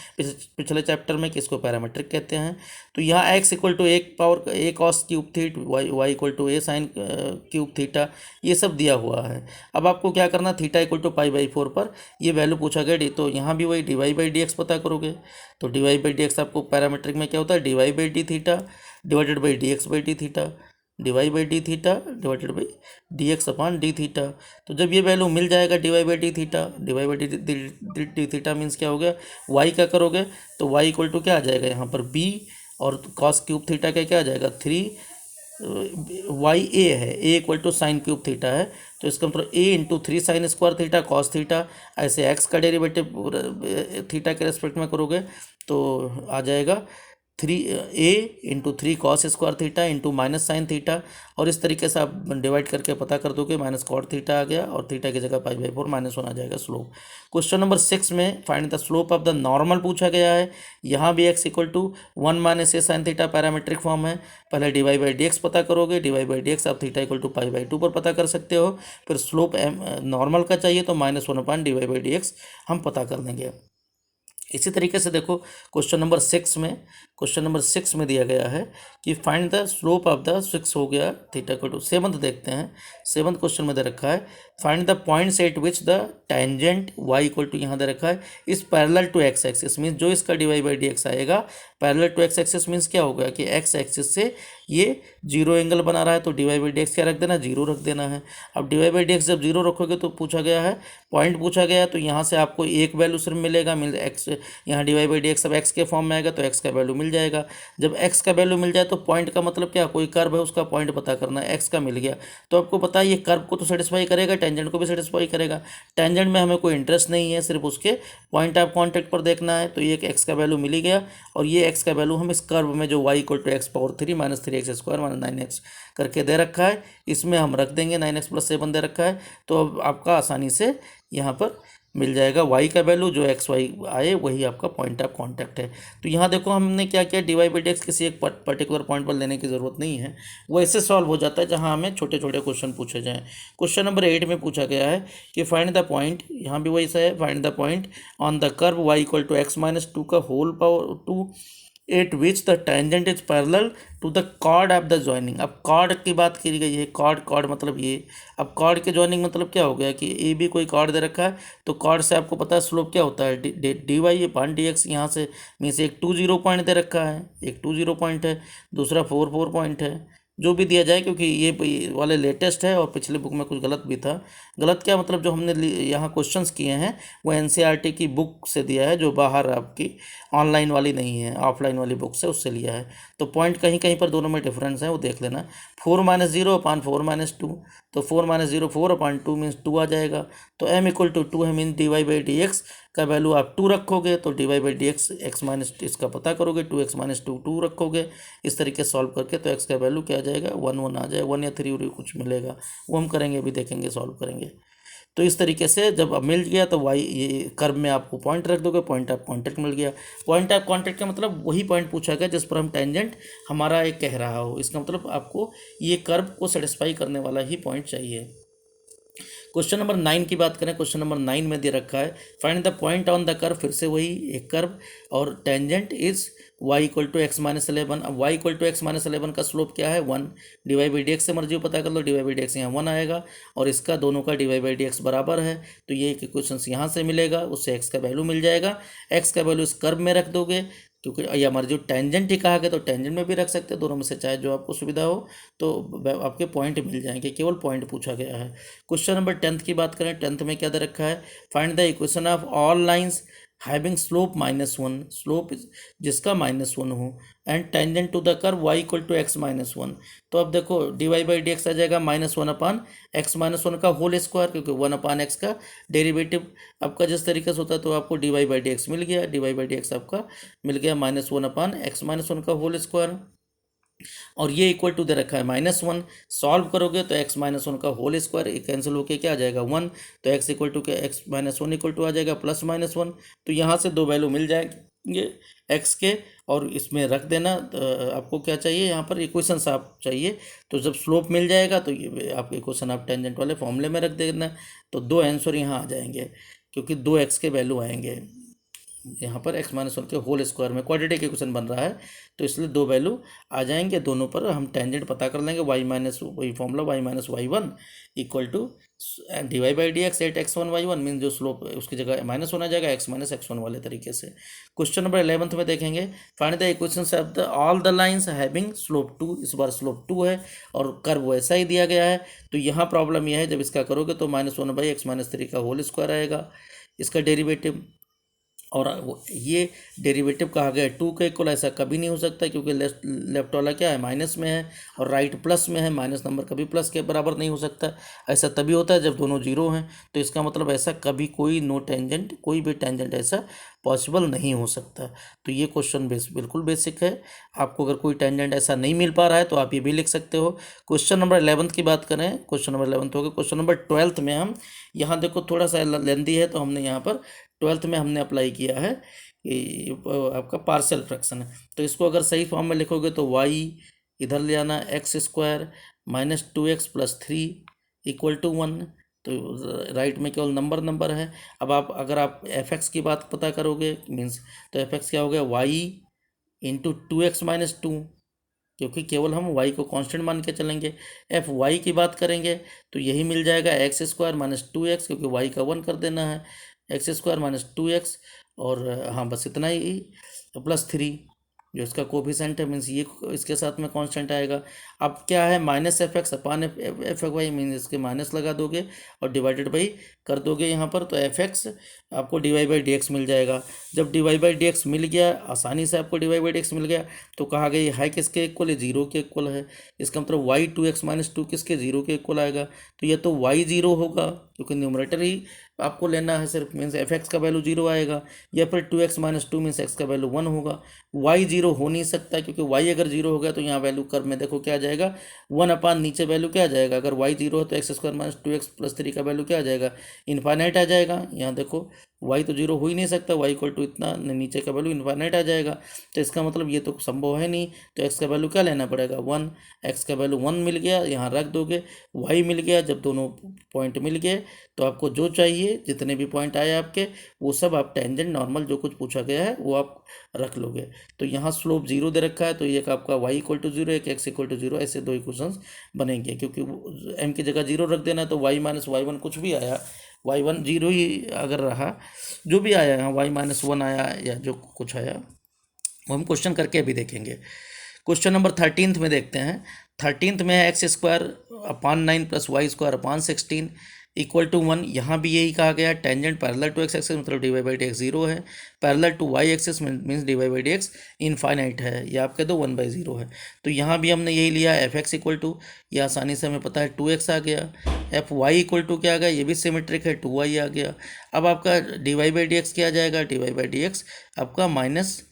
पिछले चैप्टर में कि इसको पैरामेट्रिक कहते हैं। तो यहाँ x इक्वल टू एक power a cos cube theta, y equal to a sine cube theta, ये सब दिया हुआ है। अब आपको क्या करना, theta equal to pi by 4 पर ये वैल्यू पूछा गया, तो यहाँ भी वही D Y by D x पता करोगे। तो D Y by D X आपको पैरामेट्रिक में क्या होता है, D Y by D theta divided by D x by D theta, D Y by D theta divided by D X upon D theta. तो जब ये वैल्यू मिल जाएगा D Y by D theta, D Y by D theta means क्या हो गया, Y का करोगे तो वाई इक्वल टू क्या आ जाएगा यहाँ पर बी, और कॉस क्यूब थीटा का क्या आ जाएगा 3, वाई ए है, a equal to sine cube theta है, तो इसका मतलब a into 3 sine square theta cos theta, ऐसे एक्स का डेरिवेटिव थीटा के रेस्पेक्ट में करोगे तो आ जाएगा 3a into 3 cos square theta into minus sine theta, और इस तरीके से आप डिवाइड करके पता कर दोगे, माइनस कॉट थीटा आ गया और थीटा की जगह पाई बाई 4 -1 आ जाएगा स्लोप। क्वेश्चन नंबर 6 में find the slope of the normal पूछा गया है, यहाँ भी x equal to 1 minus a sine theta parametric form है। पहले d Y by D x पता करोगे, D Y by D x आप theta equal to pi by 2 पर पता कर सकते हो। फिर स्लोप नॉर्मल का चाहिए तो -1 upon D Y by D X हम पता कर देंगे। इसी तरीके से देखो क्वेश्चन नंबर 6 में दिया गया है कि find the slope of the 6 हो गया थीटा इक्वल टू 7th देखते हैं। 7th क्वेश्चन में दे रखा है find the points at which the tangent y equal to यहाँ दे रखा है इस parallel to x axis, means जो इसका D Y by D x आएगा parallel to x axis means क्या होगा कि x एक्सिस से ये 0 एंगल बना रहा है, तो D Y by D x क्या रख देना, 0 रख देना है। अब D Y by D X जब 0 रखोगे तो पूछा गया है पॉइंट पूछा गया है, तो यहाँ से आपको एक वैल्यू सिर्फ मिलेगा, मिल एक्स, यहाँ D Y by D X अब एक्स के फॉर्म में आएगा तो एक्स का वैल्यू मिल जाएगा। जब एक्स का वैल्यू मिल जाए तो पॉइंट का मतलब क्या, कोई कर्व है उसका पॉइंट पता करना है, एक्स का मिल गया तो आपको पता है ये कर्व को तो सेटिस्फाई करेगा, टेंजेंट को भी सेटिस्फाई करेगा। टेंजेंट में हमें कोई इंटरेस्ट नहीं है, सिर्फ उसके पॉइंट ऑफ कॉन्टैक्ट पर देखना है, तो ये एक्स का वैल्यू मिल ही गया, और ये एक्स का वैल्यू हम इस कर्व में जो y equal to x power 3 minus 3x square minus 9x करके दे रखा है, इसमें हम रख देंगे 9x प्लस 7 दे रखा है, तो अब आपका आसानी से यहाँ पर मिल जाएगा y का वैल्यू, जो एक्स वाई आए वही आपका पॉइंट ऑफ कॉन्टैक्ट है। तो यहाँ देखो हमने क्या किया, D Y by D X किसी एक पर्टिकुलर पॉइंट पर लेने की ज़रूरत नहीं है, वो ऐसे सॉल्व हो जाता है जहाँ हमें छोटे छोटे क्वेश्चन पूछे जाएँ। क्वेश्चन नंबर 8 में पूछा गया है कि फाइंड द पॉइंट, यहाँ भी वही सा है, find the point on the curve y equal to X minus 2 का whole power 2 at which the tangent is parallel to the chord of the joining. अब कॉर्ड की बात की गई है, कॉर्ड मतलब ये, अब कॉर्ड के जॉइनिंग मतलब क्या हो गया कि ए बी कोई कॉर्ड दे रखा है, तो कॉर्ड से आपको पता है स्लोप क्या होता है, D Y upon D X. यहाँ से मीन्स एक 2 0 पॉइंट दे रखा है, एक 2 0 पॉइंट है, दूसरा 4 4 पॉइंट है, जो भी दिया जाए, क्योंकि ये वाले लेटेस्ट है और पिछले बुक में कुछ गलत भी था। गलत क्या मतलब, जो हमने यहाँ क्वेश्चंस किए हैं वो एनसीईआरटी की बुक से दिया है, जो बाहर आपकी ऑनलाइन वाली नहीं है, ऑफलाइन वाली बुक से उससे लिया है। तो पॉइंट कहीं कहीं पर दोनों में डिफरेंस है, वो देख लेना। 4-0/4-2, तो 4-0 4/2 मीन्स 2 आ जाएगा। तो m=2 है, मीन dy/dx का वैल्यू आप 2 रखोगे, तो dy/dx x माइनस इसका पता करोगे, 2x-2 2 रखोगे। इस तरीके से सॉल्व करके तो x का वैल्यू क्या आ जाएगा, 1 आ जाएगा, 1 या 3 कुछ मिलेगा, वो हम करेंगे, अभी देखेंगे, सॉल्व करेंगे। तो इस तरीके से जब अब मिल गया तो वाई ये कर्व में आपको पॉइंट रख दोगे, पॉइंट ऑफ कॉन्टैक्ट मिल गया। पॉइंट ऑफ कॉन्टैक्ट का मतलब वही पॉइंट पूछा गया जिस पर हम टेंजेंट हमारा एक कह रहा हो, इसका मतलब आपको ये कर्व को सेटिस्फाई करने वाला ही पॉइंट चाहिए। क्वेश्चन नंबर 9 की बात करें, क्वेश्चन नंबर 9 में दे रखा है find the point on the curve, फिर से वही एक कर्व, और टेंजेंट इज y=x-11। अब y=x-11 का स्लोप क्या है, 1। dy/dx से मर्जी पता कर लो, dy/dx यहाँ 1 आएगा, और इसका दोनों का dy/dx बराबर है, तो ये इक्वेशन यहाँ से मिलेगा, उससे x का वैल्यू मिल जाएगा। x का वैल्यू इस कर्व में रख दोगे, क्योंकि या मर्जी टेंजेंट ही कहा गया तो टेंजेंट में भी रख सकते हैं, दोनों में से चाहे जो आपको सुविधा हो, तो आपके पॉइंट मिल जाएंगे, केवल पॉइंट पूछा गया है। क्वेश्चन नंबर 10 की बात करें, 10th में क्या दे रखा है, find the equation of all lines having slope -1, slope जिसका -1 हो, and tangent to the curve y=x-1। तो अब देखो dy/dx आ जाएगा -1/x-1 का होल स्क्वायर, क्योंकि 1/x का डेरिवेटिव आपका जिस तरीके से होता है, तो आपको dy/dx मिल गया, dy/dx आपका मिल गया -1/x-1 का होल स्क्वायर, और ये इक्वल टू दे रखा है -1। सॉल्व करोगे तो x-1 का होल स्क्वायर कैंसिल होके क्या आ जाएगा, 1। तो x=x-1 आ जाएगा +-1। तो यहाँ से दो वैल्यू मिल जाएंगे x के, और इसमें रख देना। आपको क्या चाहिए, यहाँ पर इक्वेशन आप चाहिए, तो जब स्लोप मिल जाएगा तो ये आपके इक्वेशन आप टेंजेंट वाले फॉर्मूले में रख देना, तो दो आंसर यहाँ आ जाएंगे, क्योंकि 2x के वैल्यू आएंगे यहाँ पर x-1 के होल स्क्वायर में, क्वाड्रेटिक इक्वेशन बन रहा है, तो इसलिए दो वैल्यू आ जाएंगे, दोनों पर हम टेंजेंट पता कर लेंगे, वही formula y-y1 equal to dy/dx at x1y1, mean जो स्लोप उसकी जगह -1 आ जाएगा, x-x1 वाले तरीके से। क्वेश्चन नंबर 11th में देखेंगे, find the equations of the all the lines having slope 2, इस बार स्लोप 2 है और कर्व वैसा ही दिया गया है। तो यहाँ प्रॉब्लम यह है, जब इसका करोगे तो -1/x-3 का होल स्क्वायर आएगा इसका डेरिवेटिव, और ये डेरिवेटिव कहा गया है 2 के इक्वल, ऐसा कभी नहीं हो सकता, क्योंकि लेफ्ट वाला क्या है, माइनस में है, और राइट प्लस में है, माइनस नंबर कभी प्लस के बराबर नहीं हो सकता। ऐसा तभी होता है जब दोनों जीरो हैं, तो इसका मतलब ऐसा कभी कोई नो टेंजेंट, कोई भी टेंजेंट ऐसा पॉसिबल नहीं हो सकता। तो ये क्वेश्चन बिल्कुल बेसिक है। आपको अगर कोई टेंजेंट ऐसा नहीं मिल पा रहा है तो आप ये भी लिख सकते हो। क्वेश्चन नंबर 11th की बात करें, क्वेश्चन नंबर 11th हो गया। क्वेश्चन नंबर 12th में हम यहाँ देखो थोड़ा सा लेंदी है, तो हमने यहाँ पर 12th में हमने अप्लाई किया है कि आपका पार्शियल फ्रैक्शन है, तो इसको अगर सही फॉर्म में लिखोगे तो y इधर ले आना, x² -2x + 3 = 1। तो राइट में केवल नंबर है। अब आप अगर आप f(x) की बात पता करोगे मीन्स, तो f(x) क्या हो गया, y × 2x - 2, क्योंकि केवल हम y को कांस्टेंट मान के चलेंगे। fy की बात करेंगे तो यही मिल जाएगा x² -2x, क्योंकि y का 1 कर देना है, x² -2x, और हाँ बस इतना ही, +3 जो इसका कोफिशेंट है, मीन्स ये इसके साथ में कांस्टेंट आएगा। अब क्या है, -fx/f(y) मीन्स इसके माइनस लगा दोगे और डिवाइडेड बाई कर दोगे यहाँ पर, तो fx आपको dy/dx मिल जाएगा। जब dy/dx मिल गया, आसानी से आपको dy/dx मिल गया, तो कहा गया है किसके इक्वल है, 0 के इक्वल है। इसका मतलब y 2x - 2 किसके, 0 के इक्वल आएगा। तो ये तो y 0 होगा, क्योंकि न्यूमरेटर ही आपको लेना है सिर्फ, मीन्स fx का वैल्यू 0 आएगा, या फिर 2x - 2 मीन्स x का वैल्यू 1 होगा। y 0 हो नहीं सकता, क्योंकि y अगर 0 हो गया तो यहाँ वैल्यू कर्व में देखो क्या आ जाएगा, 1/, नीचे वैल्यू क्या आ जाएगा, अगर y 0 है तो x² - 2x + 3 का वैल्यू क्या आ जाएगा, इन्फाइनाइट आ जाएगा। यहाँ देखो y तो 0 हो ही नहीं सकता, y = इतना, नीचे का वैल्यू इन्फाइनाइट आ जाएगा, तो इसका मतलब ये तो संभव है नहीं। तो x का वैल्यू क्या लेना पड़ेगा, 1। x का वैल्यू 1 मिल गया, यहाँ रख दोगे, y मिल गया। जब दोनों पॉइंट मिल गए तो आपको जो चाहिए, जितने भी पॉइंट आए आपके, वो सब आप टेंजेंट नॉर्मल जो कुछ पूछा गया है वो आप रख लोगे। तो यहाँ स्लोप 0 दे रखा है, तो एक आपका y = 0, एक x = 0, ऐसे दो इक्वेशंस बनेंगे, क्योंकि m की जगह 0 रख देना, तो y - y1 कुछ भी आया, y1 0 ही अगर रहा, जो भी आया यहाँ y - 1 आया या जो कुछ आया, वो हम क्वेश्चन करके अभी देखेंगे। क्वेश्चन नंबर 13 में देखते हैं। 13 में है x square upon 9 plus Y square upon 16 equal to 1। यहाँ भी यही कहा गया है, tangent parallel to x axis मतलब d Y by D x 0 है, parallel to y axis means d Y by D x infinite है, ये आप कह दो 1/0 है। तो यहाँ भी हमने यही लिया एफ एक्स इक्वल टू, ये आसानी से हमें पता है 2x आ गया। एफ वाई इक्वल टू क्या आ गया, ये भी सिमेट्रिक है 2y आ गया। अब आपका D Y by D x क्या आ जाएगा, D Y by D x आपका माइनस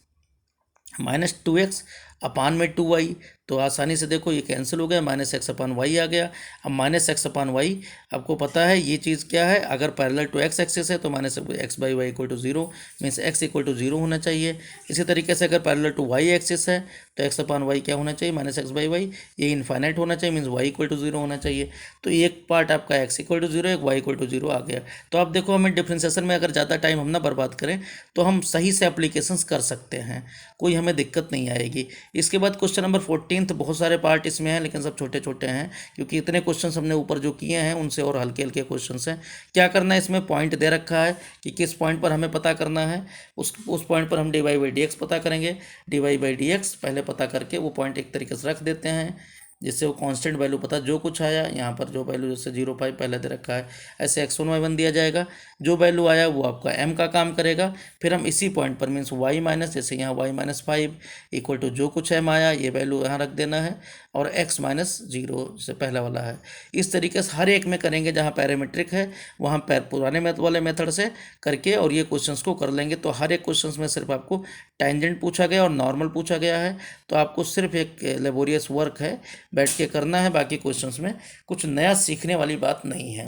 2x अपान में 2y, तो आसानी से देखो ये कैंसिल हो गया, माइनस एक्स अपान वाई आ गया। अब माइनस एक्स अपान वाई आपको पता है ये चीज़ क्या है, अगर पैरेलल टू एक्स एक्सिस है तो minus X by Y equal to 0 means X equal to 0 होना चाहिए। इसी तरीके से अगर पैरेलल टू वाई एक्सिस है तो एक्स अपान वाई क्या होना चाहिए, माइनस एक्स बाई वाई, ये इनफाइनाइट होना चाहिए मीन्स वाई इक्वल टू 0 होना चाहिए। तो एक पार्ट आपका एक्स इक्वल टू 0, एक वाई इक्वल टू 0 आ गया। तो आप देखो हमें डिफ्रेंसिएशन में अगर ज़्यादा टाइम हम ना बर्बाद करें तो हम सही से एप्लीकेशंस कर सकते हैं, कोई हमें दिक्कत नहीं आएगी। इसके बाद क्वेश्चन नंबर 14, बहुत सारे पार्ट इसमें हैं लेकिन सब छोटे छोटे हैं क्योंकि इतने क्वेश्चंस हमने ऊपर जो किए हैं उनसे और हल्के हल्के क्वेश्चंस हैं। क्या करना है, इसमें पॉइंट दे रखा है कि किस पॉइंट पर हमें पता करना है, उस पॉइंट पर हम D Y by D x पता करेंगे। D Y by D X पहले पता करके वो पॉइंट एक तरीके से रख देते हैं जिससे वो कांस्टेंट वैल्यू पता, जो कुछ आया यहाँ पर जो वैल्यू जैसे 0.5 पहले दे रखा है ऐसे x1 y1 दिया जाएगा, जो वैल्यू आया वो आपका m का काम करेगा। फिर हम इसी पॉइंट पर मीन्स y माइनस, जैसे यहाँ y माइनस 5 इक्वल टू जो कुछ m आया ये वैल्यू यहाँ रख देना है, और x माइनस 0 जैसे पहला वाला है। इस तरीके से हर एक में करेंगे, जहाँ पैरामीट्रिक है वहाँ पुराने वाले मेथड से करके और ये क्वेश्चंस को कर लेंगे। तो हर एक क्वेश्चंस में सिर्फ आपको टेंजेंट पूछा गया और नॉर्मल पूछा गया है, तो आपको सिर्फ एक लेबोरियस वर्क है, बैठ के करना है। बाकी क्वेश्चंस में कुछ नया सीखने वाली बात नहीं है।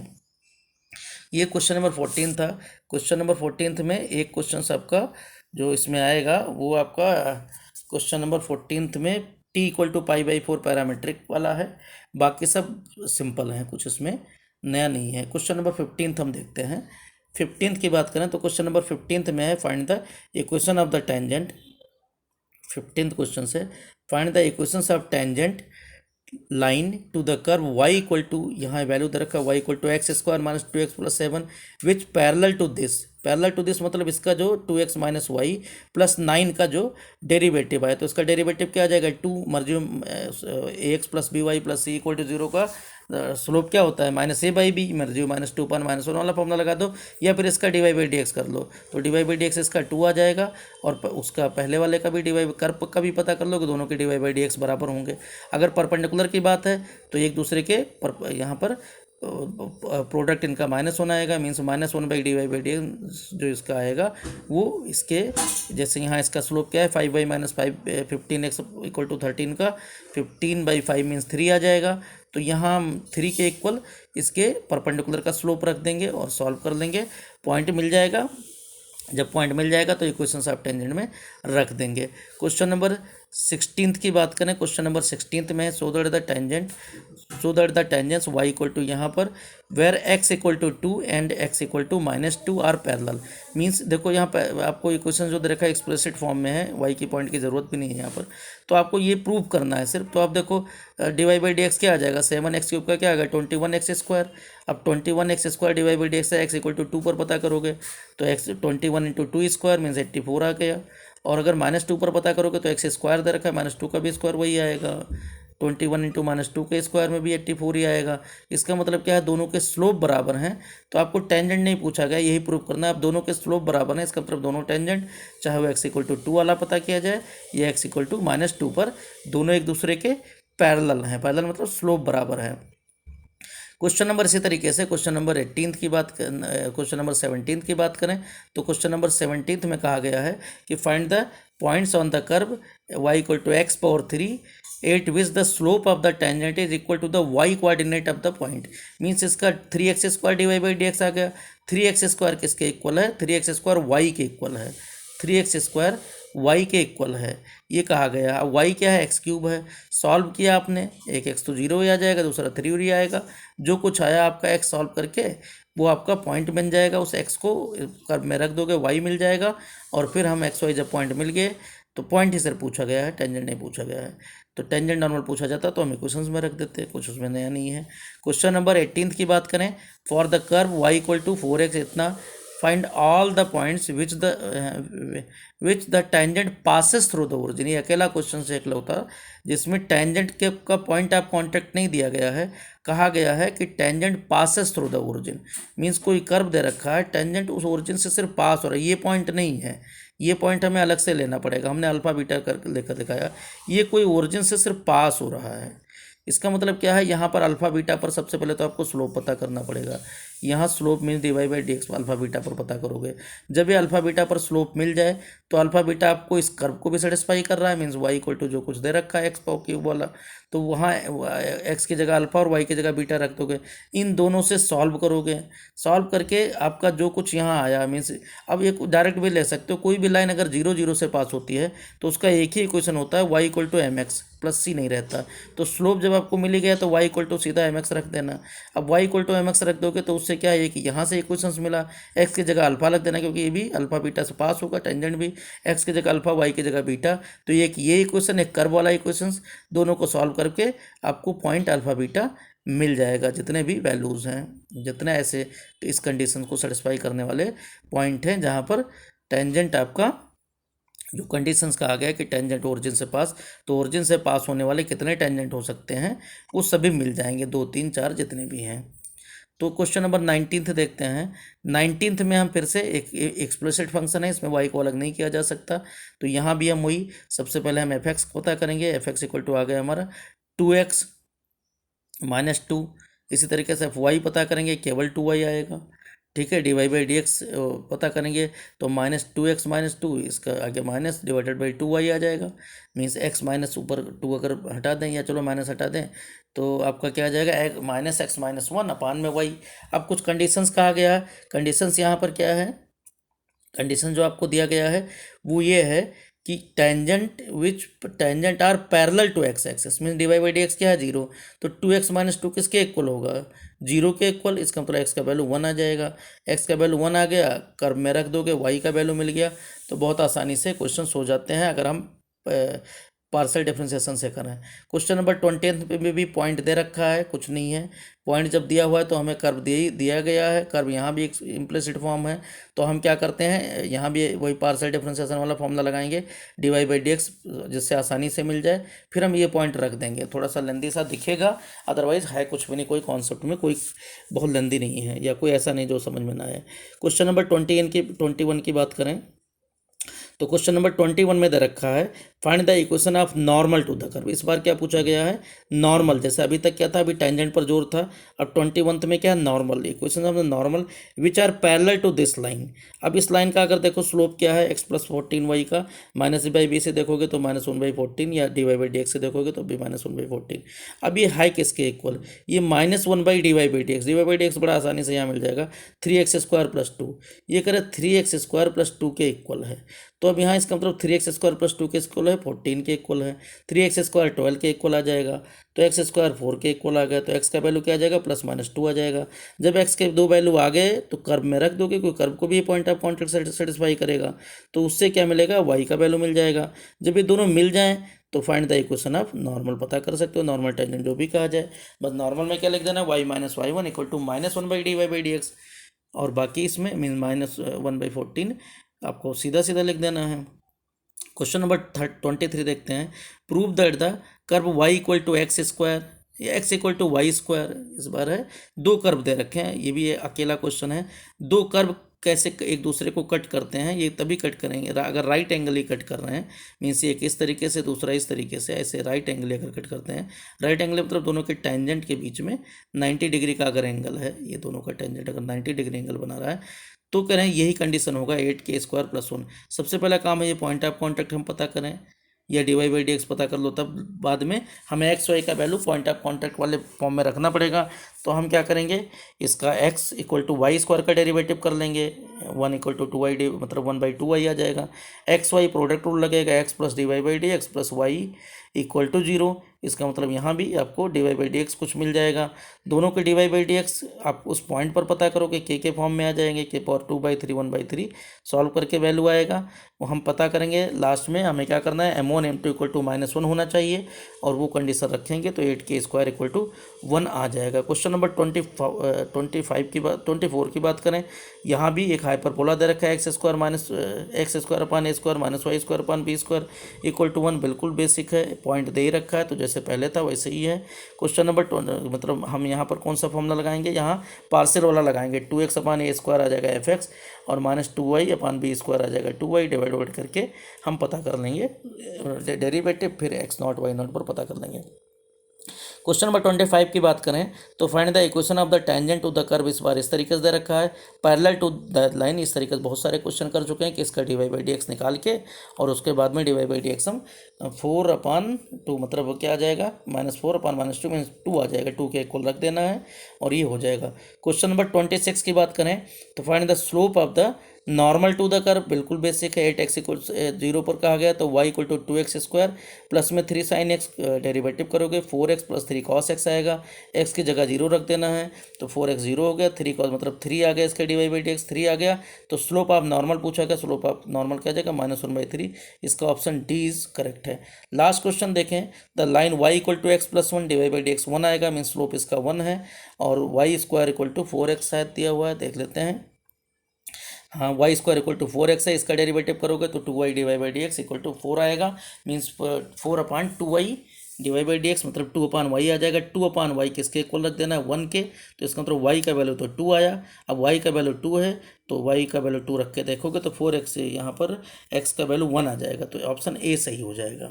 ये क्वेश्चन नंबर 14 था। क्वेश्चन नंबर 14 में एक क्वेश्चन आपका जो इसमें आएगा वो आपका क्वेश्चन नंबर 14 में t equal to pi by 4 parametric वाला है, बाकी सब सिंपल हैं, कुछ इसमें नया नहीं है। क्वेश्चन नंबर 15 हम देखते हैं। 15 की बात करें तो क्वेश्चन नंबर 15 में है find the equation of the tangent. 15th question से find the equations of tangent line to the curve y equal to, यहाँ वैल्यू दे रखा y equal to x square minus 2x plus 7 which parallel to this मतलब इसका जो 2x minus Y plus 9 का जो derivative है, तो इसका डेरिवेटिव क्या आ जाएगा 2 मर्जी ax plus B Y plus C equal to 0 का स्लोप क्या होता है माइनस ए बाई बी, मर्जी माइनस 2 पर माइनस 1 वाला फॉर्मूला लगा दो, या फिर इसका D Y by D X कर लो, तो D Y by D x इसका 2 आ जाएगा, और उसका पहले वाले का भी डी वाई कर्व का भी पता कर लो कि दोनों के D Y by D X बराबर होंगे। अगर परपेंडिकुलर की बात है तो एक दूसरे के यहाँ पर प्रोडक्ट इनका माइनस होना आएगा, means minus 1 by D Y by D जो इसका आएगा वो इसके, जैसे यहाँ इसका स्लोप क्या है 5 by minus 5 15x equal to 13 का 15 बाई 5 मीन्स 3 आ जाएगा। तो यहाँ हम 3 के इक्वल इसके परपेंडिकुलर का स्लोप रख देंगे और सॉल्व कर लेंगे, पॉइंट मिल जाएगा। जब पॉइंट मिल जाएगा तो इक्वेशंस ऑफ टेंजेंट में रख देंगे। क्वेश्चन नंबर 16 की बात करें, क्वेश्चन नंबर 16 में so that the tangents y equal to यहाँ पर where x equal to 2 and x equal to minus 2 are parallel. Means देखो यहाँ पर आपको इक्वेशन जो दे रखा है एक्सप्लिसिट फॉर्म में है, y की पॉइंट की ज़रूरत भी नहीं है यहाँ पर, तो आपको ये प्रूव करना है सिर्फ। तो आप देखो D Y by D x क्या आ जाएगा 7x क्यूब का क्या आएगा 21x स्क्वायर। अब 21x square D Y by D X है, x इक्वल टू 2 पर पता करोगे तो x 21 इंटू 2 स्क्वायर मीन्स 84 आ गया, और अगर माइनस 2 पर पता करोगे तो x स्क्वायर दे रखा है माइनस 2 का भी स्क्वायर वही आएगा, 21 इंटू माइनस 2 के स्क्वायर में भी 84 ही आएगा। इसका मतलब क्या है दोनों के स्लोप बराबर हैं, तो आपको टेंजेंट नहीं पूछा गया, यही प्रूव करना है। आप दोनों के स्लोप बराबर हैं, इसका मतलब दोनों टेंजेंट चाहे वो x इक्वल टू 2 वाला पता किया जाए या x इक्वल टू माइनस 2 पर, दोनों एक दूसरे के पैरेलल हैं। पैरेलल मतलब स्लोप बराबर है। क्वेश्चन नंबर इसी तरीके से क्वेश्चन नंबर 18 की बात क्वेश्चन नंबर 17 की बात करें तो क्वेश्चन नंबर 17 में कहा गया है कि find the points on the curve y equal to x power 3 8 which the slope of the tangent is equal to the y coordinate of the point. Means इसका 3x square D Y by D x आ गया। 3x square किसके equal है, 3x square y के equal है, 3x square y के equal है ये कहा गया। अब y क्या है x क्यूब है, सॉल्व किया आपने, एक x तो 0 ही आ जाएगा, दूसरा 3 ही आएगा, जो कुछ आया आपका x सॉल्व करके वो आपका पॉइंट बन जाएगा, उस x को कर्व में रख दोगे y मिल जाएगा, और फिर हम x y जब पॉइंट मिल गए तो पॉइंट ही सिर्फ पूछा गया है, टेंजेंट नहीं पूछा गया है। तो टेंजेंट नॉर्मल पूछा जाता तो हम इक्वेशंस में रख देते, कुछ उसमें नया नहीं है। क्वेश्चन नंबर 18 की बात करें, for the curve y equal to 4x इतना find all the points which the tangent passes through the origin. ये अकेला क्वेश्चन से एक होता जिसमें टेंजेंट के का पॉइंट ऑफ कॉन्टेक्ट नहीं दिया गया है, कहा गया है कि tangent passes through the origin. Means कोई कर्व दे रखा है, टेंजेंट उस ओरिजिन से सिर्फ पास हो रहा है, ये पॉइंट नहीं है, ये पॉइंट हमें अलग से लेना पड़ेगा। हमने अल्फा बीटा करके लेकर दिखाया, ये कोई ओरिजिन से सिर्फ पास हो रहा है। इसका मतलब क्या है, यहाँ पर अल्फा बीटा पर सबसे पहले तो आपको स्लोप पता करना पड़ेगा। यहाँ slope means dy by D x alpha beta पर पता करोगे। जब ये अल्फा बीटा पर स्लोप मिल जाए तो अल्फा बीटा आपको इस कर्व को भी सेटिस्फाई कर रहा है, मीन्स y इक्वल टू जो कुछ दे रखा है एक्स पावर क्यूब वाला, तो वहाँ एक्स की जगह अल्फा और वाई की जगह बीटा रख दोगे। इन दोनों से सॉल्व करोगे, सॉल्व करके आपका जो कुछ यहाँ आया, मीन्स अब ये डायरेक्ट भी ले सकते हो, कोई भी लाइन अगर 0 0 से पास होती है तो उसका एक ही इक्वेशन होता है y equal to M x plus c नहीं रहता। तो स्लोप जब आपको मिल गया तो y इक्वल टू सीधा एम एक्स रख देना। अब y equal to M X रख दोगे तो उससे क्या है कि यहाँ से इक्वेशन मिला, x की जगह अल्फा रख देना क्योंकि ये भी अल्फा बीटा से पास होगा, टेंजेंट भी x की जगह अल्फा y की जगह बीटा। तो ये इक्वेशन एक कर्व वाला इक्वेशन, दोनों को सॉल्व करके आपको पॉइंट अल्फा बीटा मिल जाएगा। जितने भी वैल्यूज़ हैं, जितने ऐसे इस कंडीशन को सेटिस्फाई करने वाले पॉइंट हैं जहाँ पर टेंजेंट आपका जो कंडीशंस कहा गया है कि टेंजेंट ओरिजिन से पास, तो ओरिजिन से पास होने वाले कितने टेंजेंट हो सकते हैं वो सभी मिल जाएंगे, 2 3 4 जितने भी हैं। तो क्वेश्चन नंबर 19 देखते हैं। 19 में हम फिर से एक एक्सप्लिसिट फंक्शन है, इसमें y को अलग नहीं किया जा सकता, तो यहाँ भी हम वही सबसे पहले हम एफ एक्स पता करेंगे। एफ एक्स इक्वल टू आ गया हमारा 2x माइनस 2। इसी तरीके से एफ वाई पता करेंगे, केवल 2y आएगा, ठीक है। D Y by D x पता करेंगे तो माइनस 2x माइनस 2, इसका आगे माइनस डिवाइडेड बाई 2y आ जाएगा। मीन्स x माइनस ऊपर 2 अगर हटा दें या चलो माइनस हटा दें तो आपका क्या आ जाएगा, माइनस एक्स माइनस 1 अपान में y। अब कुछ कंडीशंस कहा गया है, कंडीशंस यहाँ पर क्या है, कंडीशन जो आपको दिया गया है वो ये है कि tangent are parallel to x axis, mean D Y by D x क्या है 0, तो 2x माइनस 2 किसके इक्वल होगा, 0 के इक्वल। इसका मतलब x का वैल्यू 1 आ जाएगा। x का वैल्यू 1 आ गया, कर्व में रख दोगे, y का वैल्यू मिल गया, तो बहुत आसानी से क्वेश्चन हो जाते हैं अगर हम पार्शियल डिफरेंशिएशन से करें। क्वेश्चन नंबर 20 में भी पॉइंट दे रखा है, कुछ नहीं है। पॉइंट जब दिया हुआ है तो हमें कर्व दिया गया है, कर्व यहाँ भी एक इम्प्लिसिट फॉर्म है, तो हम क्या करते हैं, यहाँ भी वही पार्शियल डिफरेंशिएशन वाला फॉर्मूला लगाएंगे, D Y by D X, जिससे आसानी से मिल जाए। फिर हम ये पॉइंट रख देंगे, थोड़ा सा लेंदी सा दिखेगा, अदरवाइज है कुछ भी नहीं, कोई कॉन्सेप्ट में कोई बहुत लेंदी नहीं है या कोई ऐसा नहीं जो समझ में ना आए। क्वेश्चन नंबर 21 की बात करें तो क्वेश्चन नंबर 21 में दे रखा है find the equation of normal to the curve. इस बार क्या पूछा गया है, नॉर्मल। जैसे अभी तक क्या था, अभी टेंजेंट पर जोर था, अब 21 में क्या है, normal. Equation of the normal which are parallel to this line. अब इस लाइन का अगर देखो स्लोप क्या है, x प्लस 14y का, माइनस बाई बी से देखोगे तो माइनस 1/14, या D Y by D X से देखोगे तो भी माइनस 1/14। अब ये हाई किसके इक्वल, ये minus 1 by D Y by D X. D Y by D X बड़ा आसानी से यहाँ मिल जाएगा, 3x स्क्वायर प्लस 2, ये करे 3x स्क्वायर प्लस 2 के इक्वल है। तो अब यहाँ इसका मतलब 3x स्क्वायर प्लस 2 के इक्वल है, 14 के इक्वल है। 3x स्क्वायर 12 के इक्वल आ जाएगा, तो x स्क्वायर 4 के इक्वल आ गया, तो x का वैल्यू क्या आ जाएगा, प्लस माइनस 2 आ जाएगा। जब x के दो वैल्यू आ गए तो कर्व में रख दोगे, कोई कर्व को भी ये पॉइंट ऑफ कॉन्टेक्ट सेटिस्फाई करेगा, तो उससे क्या मिलेगा, y का वैल्यू मिल जाएगा। जब ये दोनों मिल जाएँ तो find the equation of normal पता कर सकते हो, नॉर्मल टेंजेंट जो भी कहा जाए। बस नॉर्मल में क्या लिख देना, y minus Y one equal to minus 1 by D Y by D X, और बाकी इसमें मीन माइनस 1/14 आपको सीधा सीधा लिख देना है। क्वेश्चन नंबर 23 देखते हैं। Prove that the curve y equal to x square या x equal to Y square. इस बार है दो कर्व दे रखे हैं, ये भी अकेला क्वेश्चन है। दो कर्व कैसे एक दूसरे को कट करते हैं, ये तभी कट करेंगे अगर राइट एंगल ही कट कर रहे हैं, मीन्स एक इस तरीके से दूसरा इस तरीके से, ऐसे राइट एंगल अगर कट करते हैं, राइट एंगल मतलब दोनों के टेंजेंट के बीच में 90 डिग्री का अगर एंगल है, ये दोनों का टेंजेंट अगर 90 डिग्री एंगल बना रहा है, तो कह रहे हैं यही कंडीशन होगा 8k स्क्वायर प्लस 1। सबसे पहला काम है ये पॉइंट ऑफ कॉन्टैक्ट हम पता करें, या D Y by D x पता कर लो, तब बाद में हमें एक्स वाई का वैल्यू पॉइंट ऑफ कॉन्टैक्ट वाले फॉर्म में रखना पड़ेगा। तो हम क्या करेंगे, इसका x equal to Y square का डेरिवेटिव कर लेंगे, 1 इक्वल टू 2y मतलब 1/2y आ जाएगा। एक्स वाई प्रोडक्ट रूल लगेगा, x plus d Y by D x plus y equal to 0। इसका मतलब यहाँ भी आपको d Y by D x कुछ मिल जाएगा। दोनों के D Y by D x आप उस पॉइंट पर पता करोगे, के फॉर्म में आ जाएंगे, के पावर 2/3 1/3 सॉल्व करके वैल्यू आएगा। वो हम पता करेंगे लास्ट में। हमें क्या करना है, m1 m2 इक्वल टू -1 होना चाहिए और वो कंडीशन रखेंगे तो 8k² इक्वल टू 1 आ जाएगा। क्वेश्चन नंबर 25 की बात 24 की बात करें, यहाँ भी एक हाइपरबोला दे रखा है x² upon a² minus y² upon b² equal to 1, बिल्कुल बेसिक है, पॉइंट दे ही रखा है तो जैसे पहले था वैसे ही है। क्वेश्चन नंबर मतलब हम यहाँ पर कौन सा फॉर्मूला लगाएंगे, यहाँ पार्शियल वाला लगाएंगे, 2x अपान a² आ जाएगा fx और -2y अपान b² आ जाएगा 2y, डिवाइड करके हम पता कर लेंगे डेरिवेटिव, फिर x0 y0 पर पता कर लेंगे। क्वेश्चन नंबर 25 की बात करें तो find the equation of the tangent to the curve, इस बार इस तरीके से दे रखा है, पैरेलल टू द लाइन, इस तरीके से बहुत सारे क्वेश्चन कर चुके हैं कि इसका dy/dx निकाल के और उसके बाद में dy/dx हम 4/2 मतलब क्या आ जाएगा, -4/-2 मीन्स 2 आ जाएगा, 2 के इक्वल रख देना है और ये हो जाएगा। क्वेश्चन नंबर 26 की बात करें तो find the slope of the normal to the curve, बिल्कुल बेसिक है, 8x इक्वल 0 पर कहा गया तो y equal to 2x² plus में 3 sin x, डेरिवेटिव करोगे 4x प्लस 3 cos x आएगा, x की जगह 0 रख देना है तो 4x 0 हो गया, 3 cos मतलब 3 आ गया, इसका dy/dx 3 आ गया। तो स्लोप ऑफ नॉर्मल पूछा गया, स्लोप ऑफ नॉर्मल क्या जाएगा -1/3, इसका ऑप्शन डी इज करेक्ट है। लास्ट क्वेश्चन देखें, the line y equal to x plus 1 dy/dx 1 आएगा, मीन स्लोप इसका 1 है और y² इक्वल टू 4x शायद दिया हुआ है, देख लेते हैं। हाँ, y² इक्वल टू 4x है, इसका डेरिवेटिव करोगे तो 2y dy/dx इक्वल टू 4 आएगा, मीन्स 4/2y dy/dx मतलब 2/y आ जाएगा। 2/y किसके इक्वल रख देना है, 1 के, तो इसका मतलब y का वैल्यू तो 2 आया। अब y का वैल्यू 2 है तो y का वैल्यू 2 रख के देखोगे तो 4x से यहाँ पर x का वैल्यू 1 आ जाएगा, तो ऑप्शन ए सही हो जाएगा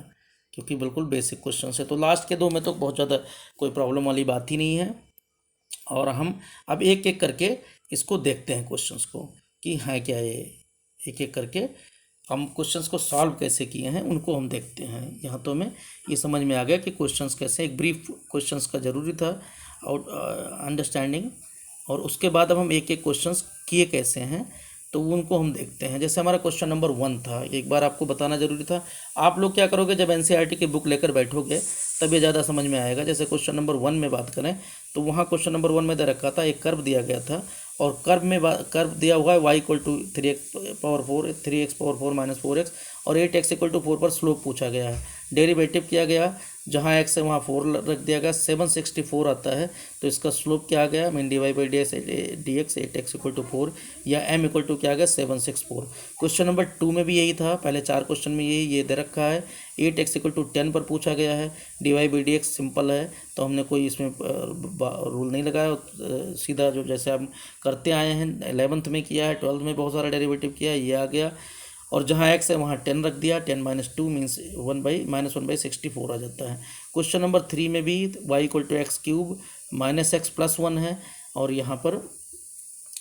क्योंकि बिल्कुल बेसिक क्वेश्चन है। तो लास्ट के दो में तो बहुत ज़्यादा कोई प्रॉब्लम वाली बात ही नहीं है और हम अब एक एक करके इसको देखते हैं क्वेश्चंस को कि है क्या ये, एक एक करके हम क्वेश्चंस को सॉल्व कैसे किए हैं उनको हम देखते हैं। यहाँ तो हमें ये समझ में आ गया कि क्वेश्चंस कैसे, एक ब्रीफ क्वेश्चंस का ज़रूरी था और अंडरस्टैंडिंग, और उसके बाद अब हम एक एक क्वेश्चंस किए कैसे हैं तो उनको हम देखते हैं। जैसे हमारा क्वेश्चन नंबर 1 था, एक बार आपको बताना जरूरी था। आप लोग क्या करोगे, जब एनसीईआरटी की बुक लेकर बैठोगे तब ये ज़्यादा समझ में आएगा। जैसे क्वेश्चन नंबर 1 में बात करें तो वहाँ क्वेश्चन नंबर 1 में दे रखा था, एक कर्व दिया गया था और कर्व दिया हुआ है y equal to 3x minus 4x और 8x इक्वल टू 4 पर स्लोप पूछा गया है। डेरिवेटिव किया गया, जहाँ x है वहाँ 4 रख दिया गया, 764 आता है तो इसका स्लोप क्या आ गया, mean dy/dx 8x equal to 4 या m इक्वल टू क्या आ गया 764। क्वेश्चन नंबर 2 में भी यही था, पहले 4 क्वेश्चन में ये दे रखा है, 8x इक्वल टू 10 पर पूछा गया है, dy/dx सिंपल है तो हमने कोई इसमें रूल नहीं लगाया, सीधा जो जैसे हम करते आए हैं 11th में किया है, 12th में बहुत सारा डेरिवेटिव किया है, ये आ गया। और जहाँ x है वहाँ 10 रख दिया, 10-2 मीन्स 1/-1/64 आ जाता है। क्वेश्चन नंबर 3 में भी y equal to x³ minus x plus 1 है और यहाँ पर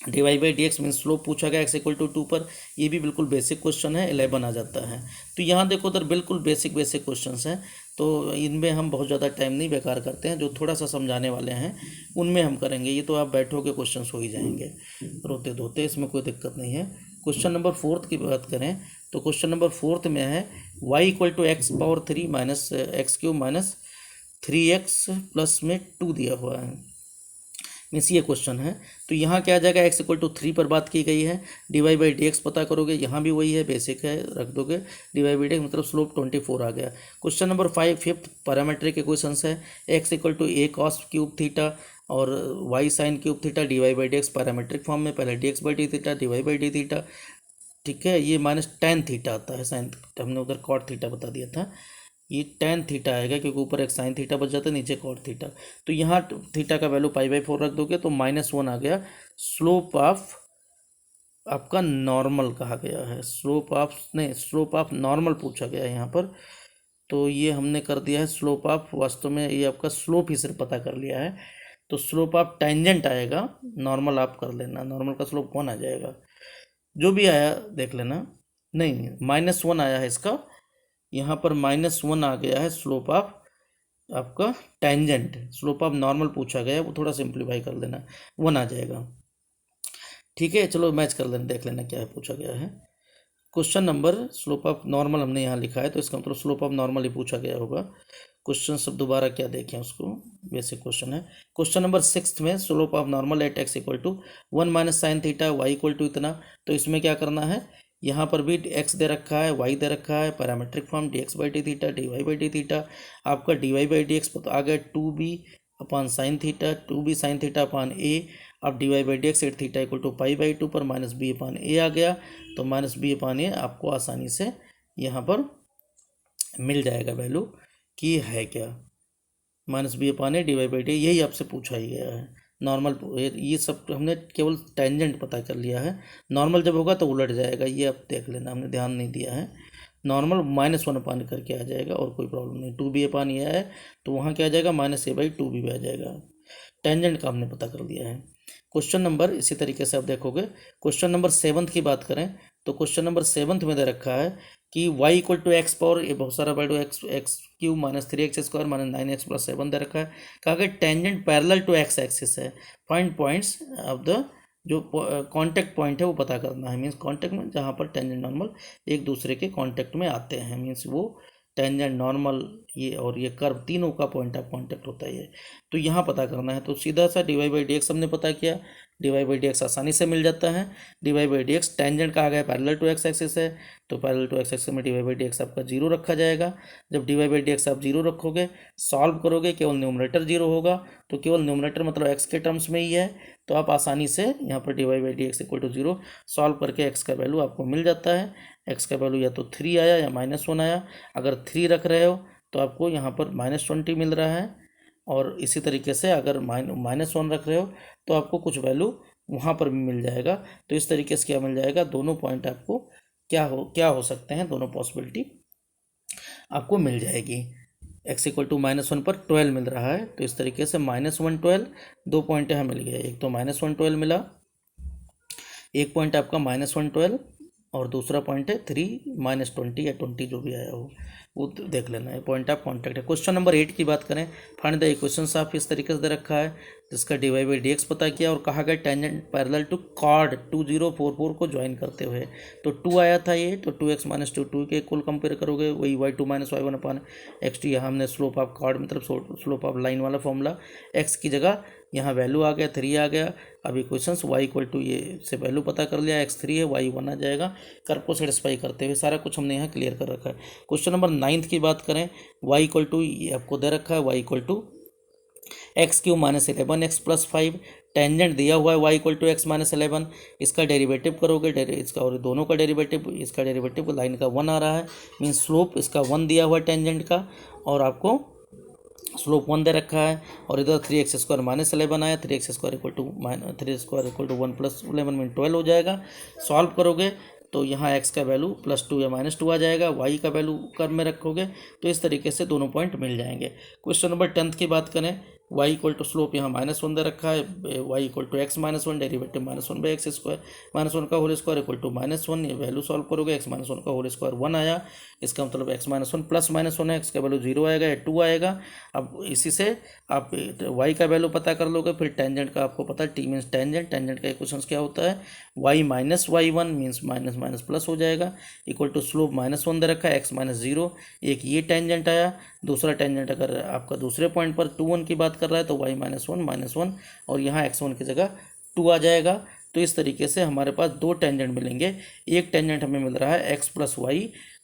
dy/dx मीन्स स्लोप पूछा गया x इक्वल टू 2 पर, ये भी बिल्कुल बेसिक क्वेश्चन है, 11 आ जाता है। तो यहाँ देखो उधर बिल्कुल बेसिक क्वेश्चन हैं, तो इनमें हम बहुत ज़्यादा टाइम नहीं बेकार करते हैं, जो थोड़ा सा समझाने वाले हैं उनमें हम करेंगे। ये तो आप बैठोगे क्वेश्चन हो ही जाएंगे रोते धोते, इसमें कोई दिक्कत नहीं है। क्वेश्चन नंबर 4 की बात करें तो क्वेश्चन नंबर 4 में है y equal to x³ minus x³ minus 3x plus में 2 दिया हुआ है, मीन्स ये क्वेश्चन है। तो यहाँ क्या आ जाएगा, x इक्वल टू 3 पर बात की गई है, dy/dx पता करोगे, यहाँ भी वही है, बेसिक है, रख दोगे dy/dx मतलब स्लोप 24 आ गया। Question number 5 fifth parametric equations है, x equal to a cos cube theta और y sine cube theta dy/dx parametric form में, पहले dx/d थीटा dy/d थीटा, ठीक है। ये -tan थीटा आता है, साइन हमने उधर cot थीटा बता दिया था, ये tan थीटा आएगा क्योंकि ऊपर एक साइन थीटा बच जाता है, नीचे cot थीटा। तो यहाँ थीटा का वैल्यू π/4 रख दोगे तो -1 आ गया। स्लोप ऑफ आपका नॉर्मल कहा गया है, स्लोप ऑफ नॉर्मल पूछा गया है यहाँ पर, तो ये हमने कर दिया है स्लोप ऑफ, वास्तव में ये आपका स्लोप ही सिर्फ पता कर लिया है, तो स्लोप ऑफ टेंजेंट आएगा, नॉर्मल आप कर लेना, नॉर्मल का स्लोप 1 आ जाएगा, जो भी आया देख लेना। नहीं, -1 आया है इसका, यहाँ पर -1 आ गया है स्लोप ऑफ आपका टेंजेंट, स्लोप ऑफ नॉर्मल पूछा गया है, वो थोड़ा सिंप्लीफाई कर लेना, 1 आ जाएगा, ठीक है। चलो मैच कर लेना, देख लेना क्या है पूछा गया है। Question number slope of normal हमने यहाँ लिखा है तो इसका मतलब स्लोप ऑफ नॉर्मल ही पूछा गया होगा। क्वेश्चन सब दोबारा क्या देखें उसको, बेसिक क्वेश्चन है। क्वेश्चन नंबर 6 में slope of normal at x equal to 1 minus sine theta y equal to इतना, तो इसमें क्या करना है, यहाँ पर भी एक्स दे रखा है, वाई दे रखा है, parametric form dx by D theta, dy by D theta, आपका dy बाई डी एक्स आ गया 2b upon sine theta, 2b sine theta upon a। अब dy by D x at theta equal to pi by 2 पर minus B upon A आ गया, तो minus B upon ए आपको आसानी से यहाँ पर मिल जाएगा वैल्यू कि है क्या, minus B upon A d Y by d, यही आपसे पूछा ही गया है। नॉर्मल ये सब हमने केवल टेंजेंट पता कर लिया है, नॉर्मल जब होगा तो उलट जाएगा, ये आप देख लेना, हमने ध्यान नहीं दिया है। नॉर्मल -1 अपान करके आ जाएगा और कोई प्रॉब्लम नहीं। 2b अपान ये है तो वहाँ क्या आ जाएगा, -a/2b भी आ जाएगा। टेंजेंट का हमने पता कर लिया है। क्वेश्चन नंबर इसी तरीके से आप देखोगे, क्वेश्चन नंबर 7 की बात करें तो क्वेश्चन नंबर 7 में दे रखा है कि y equal to x power, ये बहुत सारा value x cube minus 3x square minus 9x plus 7 दे रखा है। कहा कि tangent parallel to x axis है, फाइंड पॉइंट्स ऑफ द, जो कांटेक्ट पॉइंट है वो पता करना है। मीन्स कांटेक्ट में जहाँ पर टेंजेंट नॉर्मल एक दूसरे के कांटेक्ट में आते हैं, मीन्स वो टेंजेंट नॉर्मल ये और ये कर्व तीनों का पॉइंट ऑफ कांटेक्ट होता है ये, तो यहाँ पता करना है। तो सीधा सा dy बाई डी एक्स हमने पता किया, dy बाई डी एक्स आसानी से मिल जाता है। dy by D x tangent कहा गया पैरेलल टू एक्स एक्सिस है, तो पैरेलल टू एक्स एक्सिस में dy बाई डी एक्स आपका 0 रखा जाएगा। जब dy बाई डी एक्स आप 0 रखोगे, सॉल्व करोगे, केवल न्यूमरेटर 0 होगा, तो केवल न्यूमरेटर मतलब x के टर्म्स में ही है, तो आप आसानी से यहाँ पर dy by D x equal to 0 solve करके x का वैल्यू आपको मिल जाता है। x का वैल्यू या तो 3 आया या -1 आया। अगर 3 रख रहे हो तो आपको यहाँ पर -20 मिल रहा है, और इसी तरीके से अगर -1 रख रहे हो तो आपको कुछ वैल्यू वहाँ पर भी मिल जाएगा। तो इस तरीके से क्या मिल जाएगा, दोनों पॉइंट आपको क्या हो सकते हैं, दोनों पॉसिबिलिटी आपको मिल जाएगी। x इक्वल टू -1 पर 12 मिल रहा है, तो इस तरीके से -1 12 दो पॉइंट यहाँ मिल गया, एक तो -1 12 मिला, एक पॉइंट आपका -1 12 और दूसरा पॉइंट है 3 -20 या 20 जो भी आया हो वो देख लेना है, पॉइंट ऑफ कांटेक्ट है। क्वेश्चन नंबर 8 की बात करें, फाइंड द इक्वेशंस ऑफ, इस तरीके से दे रखा है जिसका dy बाई डी एक्स पता किया और कहा गया टेंजेंट पैरेलल टू कॉर्ड 2044 को ज्वाइन करते हुए, तो 2 आया था ये, तो 2x - 2 के कुल कंपेयर करोगे वही y2 - y1 अपान x2। यहाँ हमने स्लोप ऑफ कॉर्ड मतलब स्लोप ऑफ लाइन वाला फॉर्मूला, x की जगह यहाँ वैल्यू आ गया 3 आ गया। अब इक्वेशंस y इक्वल टू ये से वैल्यू पता कर लिया, x 3 है y 1 आ जाएगा, कर्व को सेटिस्फाई करते हुए सारा कुछ हमने यहाँ क्लियर कर रखा है। क्वेश्चन नंबर 9 की बात करें, y इक्वल टू ये आपको दे रखा है y equal to x³ -11x plus 5, tangent दिया हुआ है y इक्वल टू x -11, इसका डेरिवेटिव करोगे, इसका और दोनों का डेरिवेटिव, इसका डेरिवेटिव लाइन का 1 आ रहा है, मीन्स स्लोप इसका 1 दिया हुआ है टेंजेंट का, और आपको स्लोप 1 दे रखा है, और इधर 3x² -11 आया, 3x² इक्वल टू 1 प्लस 11 में 12 हो जाएगा। सॉल्व करोगे तो यहाँ x का वैल्यू +2 या -2 आ जाएगा, y का वैल्यू कर्व में रखोगे तो इस तरीके से दोनों पॉइंट मिल जाएंगे। क्वेश्चन नंबर 10 की बात करें, y इक्वल टू स्लोप यहाँ -1 दे रखा है, y equal to x -1 derivative -1/x², -1 का होल स्क्वायर इक्वल टू -1, ये वैल्यू सॉल्व करोगे, x -1 का होल स्क्वायर 1 आया, इसका मतलब x -1 प्लस -1 है, x का वैल्यू 0 आएगा या 2 आएगा। अब इसी से आप y का वैल्यू पता कर लोगे, फिर टेंजेंट का आपको पता है, t मीन्स टेंजेंट, टेंजेंट का इक्वेशन क्या होता है, y minus y1 means minus minus plus हो जाएगा, इक्वल टू स्लोप -1 दे रखा है, x -0, एक ये टेंजेंट आया, दूसरा टेंजेंट अगर आपका दूसरे पॉइंट पर 2 1 की बात कर रहा है तो y -1 और यहाँ x1 की जगह 2 आ जाएगा। तो इस तरीके से हमारे पास दो टेंजेंट मिलेंगे, एक टेंजेंट हमें मिल रहा है x + y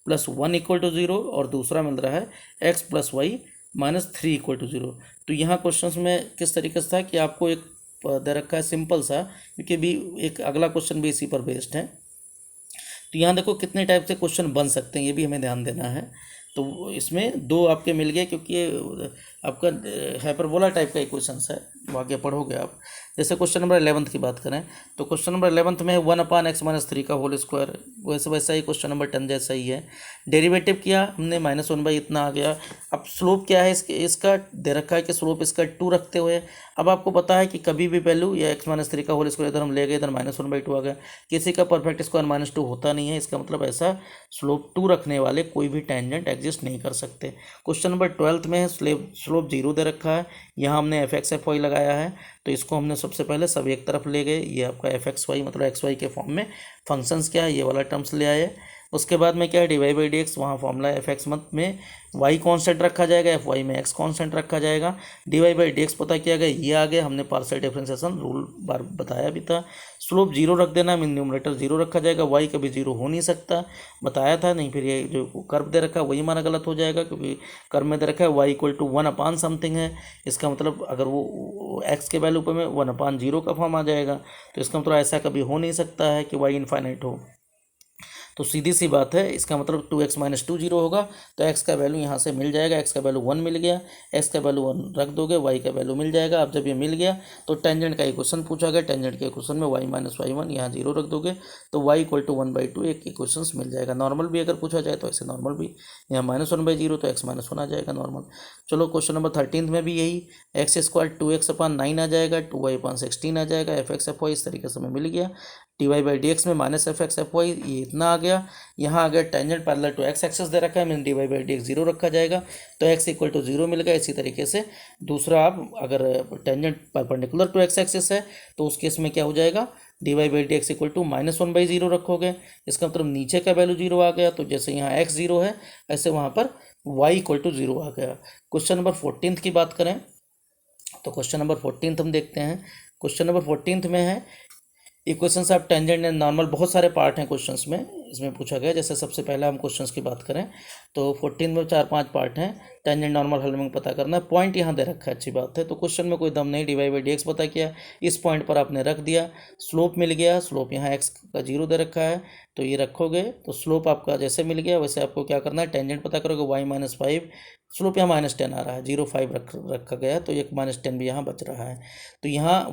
+ 1 इक्वल टू 0 और दूसरा मिल रहा है x + y - 3 इक्वल टू 0। तो यहाँ क्वेश्चंस में किस तरीके से था कि आपको एक दे रखा है सिंपल सा, क्योंकि भी एक अगला क्वेश्चन भी इसी पर बेस्ड है। तो यहाँ देखो कितने टाइप से क्वेश्चन बन सकते हैं, ये भी हमें ध्यान देना है। तो इसमें दो आपके मिल गए, क्योंकि ये आपका हाइपरबोला टाइप का इक्वेशंस है, आगे पढ़ोगे आप। जैसे क्वेश्चन नंबर 11 की बात करें तो क्वेश्चन नंबर 11 में 1/x - 3 का होल स्क्वायर, वैसा ही क्वेश्चन नंबर 10 जैसा ही है। डेरिवेटिव किया हमने -1/, इतना आ गया। अब स्लोप क्या है इसका दे रखा है कि स्लोप इसका 2 रखते हुए, अब आपको पता है कि कभी भी वैल्यू या x - 3 का होल स्क्वायर इधर हम ले गए, इधर -1/2 आ गया, किसी का परफेक्ट स्क्वायर -2 होता नहीं है, इसका मतलब ऐसा स्लोप 2 रखने वाले कोई भी टेंजेंट एग्जिस्ट नहीं कर सकते। क्वेश्चन नंबर 12 में स्लोप 0 दे रखा है, यहाँ हमने fx/fy लगाया है, तो इसको हमने सबसे पहले सब एक तरफ ले गए, ये आपका fxy मतलब xy के फॉर्म में फंक्शंस क्या है ये वाला टर्म्स ले आए, उसके बाद में क्या है, D Y by D x, वहाँ फॉर्मूला एफ एक्स में वाई कांस्टेंट रखा जाएगा, एफ वाई में एक्स कांस्टेंट रखा जाएगा। D Y by D x पता किया गया, ये आ गया, हमने पार्शियल डिफरेंशिएशन रूल बार बताया भी था। स्लोप जीरो रख देना, मीन न्यूमरेटर जीरो रखा जाएगा, वाई कभी जीरो हो नहीं सकता, बताया था। नहीं फिर ये जो कर्व दे रखा है वही हमारा गलत हो जाएगा, क्योंकि कर्व में दे रखा है y equal to 1 upon something है। इसका मतलब अगर वो एक्स के वैल्यू पर में 1/0 का फॉर्म आ जाएगा, तो इसका मतलब ऐसा कभी हो नहीं सकता है कि वाई इनफाइनाइट हो। तो सीधी सी बात है, इसका मतलब 2x - 2 जीरो होगा, तो x का वैल्यू यहाँ से मिल जाएगा, x का वैल्यू 1 मिल गया, x का वैल्यू 1 रख दोगे, y का वैल्यू मिल जाएगा। अब जब ये मिल गया तो टेंजेंट का इक्वेशन पूछा गया, टेंजेंट के इक्वेशन में y - y1 यहाँ जीरो रख दोगे, तो y इक्वल टू 1/2 एक इक्वेशन मिल जाएगा। नॉर्मल भी अगर पूछा जाए तो ऐसे नॉर्मल भी, यहाँ -1/0 तो x - 1 आ जाएगा नॉर्मल। चलो क्वेश्चन नंबर 13 में भी यही, x² 2x/9 आ जाएगा, 2y/16 आ जाएगा, एफ एक्स एफ वाई इस तरीके से हमें मिल गया। D Y by D x में minus F x f y ये इतना आ गया। यहाँ अगर tangent parallel to x axis दे रखा है, mean D Y by D x zero रखा जाएगा, तो एक्स इक्वल टू जीरो मिल गया। इसी तरीके से दूसरा, आप अगर tangent perpendicular to x axis है तो उस केस में क्या हो जाएगा, D Y by D x equal to -1/0 रखोगे, इसका मतलब नीचे का वैल्यू जीरो आ गया। तो जैसे यहाँ एक्स जीरो है, ऐसे वहाँ पर वाई इक्वल टू जीरो आ गया। क्वेश्चन नंबर 14 की बात करें तो क्वेश्चन नंबर 14 हम देखते हैं। क्वेश्चन नंबर 14 में है equations of tangent and normal. बहुत सारे पार्ट हैं क्वेश्चंस में, इसमें पूछा गया। जैसे सबसे पहले हम क्वेश्चंस की बात करें तो 14 में 4-5 पार्ट हैं। टेंजेंट नॉर्मल हल में पता करना है, पॉइंट यहाँ दे रखा है, अच्छी बात है। तो क्वेश्चन में कोई दम नहीं, d Y by D x पता किया, इस पॉइंट पर आपने रख दिया, स्लोप मिल गया, स्लोप यहाँ एक्स का जीरो दे रखा है, तो ये रखोगे तो स्लोप आपका जैसे मिल गया वैसे आपको क्या करना है, टेंजेंट पता करोगे, वाई -5, स्लोप यहाँ -10 आ रहा है, 0.5 रखा गया है, तो एक -10 भी यहाँ बच रहा है। तो यहाँ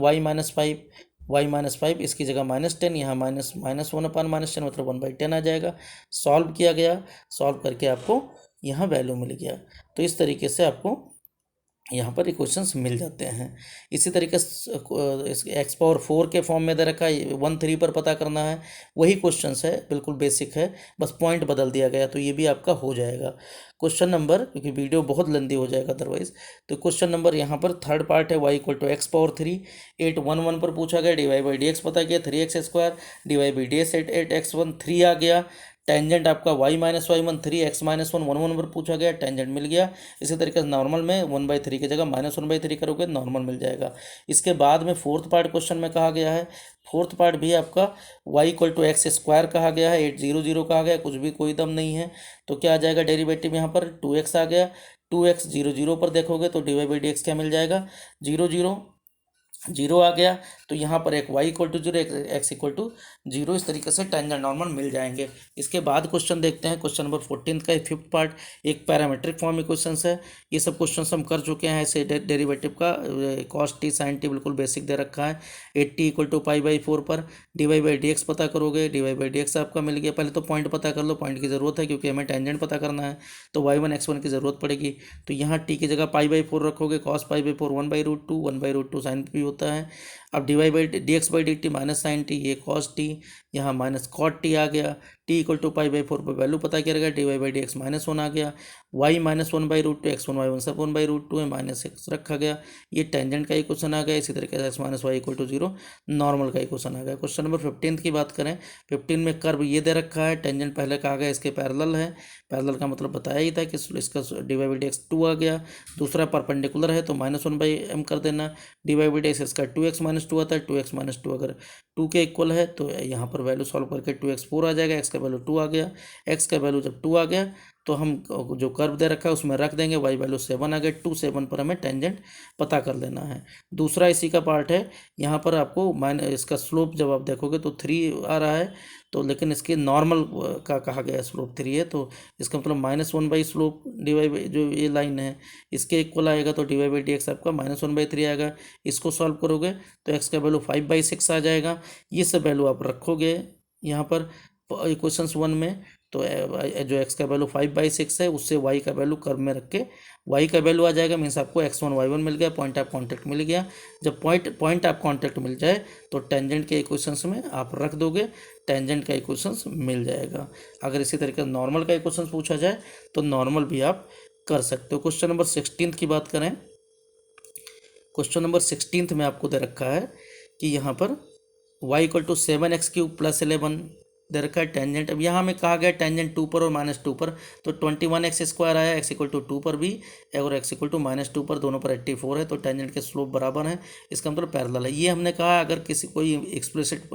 y-5 इसकी जगह -10, यहाँ -1/-10 मतलब 1/10 आ जाएगा। सॉल्व किया गया, सॉल्व करके आपको यहाँ वैल्यू मिल गया। तो इस तरीके से आपको यहाँ पर इक्वेशंस मिल जाते हैं। इसी तरीके से x⁴ के फॉर्म में दे रखा है, 1/3 पर पता करना है, वही क्वेश्चंस है, बिल्कुल बेसिक है, बस पॉइंट बदल दिया गया, तो ये भी आपका हो जाएगा। क्वेश्चन नंबर, क्योंकि वीडियो बहुत लंबी हो जाएगा अदरवाइज, तो क्वेश्चन नंबर यहाँ पर थर्ड पार्ट है, y इक्वल टू x⁴ 811 पर पूछा गया, d Y by D x पता किया, 3x², d Y by D x 8x1 3 आ गया। टेंजेंट आपका y - y1 3, x - 1 1 पर पूछा गया, टेंजेंट मिल गया। इसी तरीके से नॉर्मल में 1/3 की जगह -1/3 करोगे, नॉर्मल मिल जाएगा। इसके बाद में फोर्थ पार्ट क्वेश्चन में कहा गया है, फोर्थ पार्ट भी आपका y इक्वल टू x² कहा गया है, 800 कहा गया, कुछ भी कोई दम नहीं है। तो क्या आ जाएगा डेरिवेटिव, यहाँ पर 2x आ गया, 2x 0 पर देखोगे तो D Y by D x क्या मिल जाएगा, 0 आ गया। तो यहाँ पर एक y इक्वल टू 0, एक x इक्वल टू 0, इस तरीके से टेंजेंट नॉर्मल मिल जाएंगे। इसके बाद क्वेश्चन देखते हैं, क्वेश्चन नंबर 14 का फिफ्थ पार्ट, एक पैरामेट्रिक फॉर्म में क्वेश्चन है। ये सब क्वेश्चन हम कर चुके हैं। ऐसे डेरिवेटिव का cos t sin t बिल्कुल बेसिक दे रखा है, 8t इक्वल टू π/4 पर D Y by D x पता करोगे, D Y by D x आपका मिल गया। पहले तो पॉइंट पता कर लो, पॉइंट की ज़रूरत है क्योंकि हमें टेंजेंट पता करना है, तो y1 x1 की ज़रूरत पड़ेगी। तो यहाँ t की जगह π/4 रखोगे, cos π/4 1/√2, 1/√2 sin p होता है। अब D Y by D x by d t minus sine t, ये कॉस टी, यहाँ माइनस कॉट टी आ गया। टी इक्वल टू π/4 पर वैल्यू पता किया गया, d Y by D x -1 आ गया। y -1/√2, x1 y1 सब 1/√2 है, -6 रखा गया। ये टेंजेंट का ही क्वेश्चन आ गया। इसी तरीके से x - y equal to 0 normal का ही क्वेश्चन आ गया। क्वेश्चन नंबर 15 की बात करें, 15 में कर्व ये दे रखा है, टेंजेंट पहले कहा गया इसके पैरेलल है, पैरेलल का मतलब बताया ही था कि इसका D Y by D x 2 आ गया। दूसरा परपेंडिकुलर है तो -1/m कर देना, d Y by D x इसका 2x - 2 आता है, 2x - 2 अगर 2 के इक्वल है तो यहाँ पर वैल्यू सॉल्व करके 2x 4 आ जाएगा, x का वैल्यू 2 आ गया। x का वैल्यू जब 2 आ गया तो हम जो कर्व दे रखा है उसमें रख देंगे, y वैल्यू 7 आ गया, 2 7 पर हमें टेंजेंट पता कर लेना है। दूसरा इसी का पार्ट है, यहाँ पर आपको इसका स्लोप जब आप देखोगे तो 3 आ रहा है, तो लेकिन इसके नॉर्मल का कहा गया स्लोप 3 है, तो इसका मतलब -1 by slope d Y by जो ये लाइन है इसके इक्वल आएगा, तो D Y by D x आपका -1/3 आएगा। इसको सॉल्व करोगे तो x का वैल्यू 5/6 आ जाएगा। ये सब वैल्यू आप रखोगे यहाँ पर इक्वेशंस 1 में, तो जो x का वैल्यू 5/6 है उससे y का वैल्यू कर्व में रख के y का वैल्यू आ जाएगा, मीन्स आपको x1 y1 मिल गया, पॉइंट ऑफ कॉन्टैक्ट मिल गया। जब पॉइंट ऑफ कॉन्टैक्ट मिल जाए तो टेंजेंट के इक्वेशंस में आप रख दोगे, टेंजेंट का इक्वेशंस मिल जाएगा। अगर इसी तरीके से नॉर्मल का इक्वेशंस पूछा जाए तो नॉर्मल भी आप कर सकते हो। क्वेश्चन नंबर 16 की बात करें, क्वेश्चन नंबर 16 में आपको दे रखा है कि यहाँ पर y इक्वल टू 7x³ + 11 दे रखा है टेंजेंट। अब यहाँ हमें कहा गया टेंजेंट 2 पर और -2 पर, तो 21x² आया x इक्वल टू 2 पर भी और x इक्वल टू -2 पर, दोनों पर 84 है, तो टेंजेंट के स्लोप बराबर है, इसका मतलब पैरेलल है। ये हमने कहा अगर किसी कोई एक्सप्लिसिट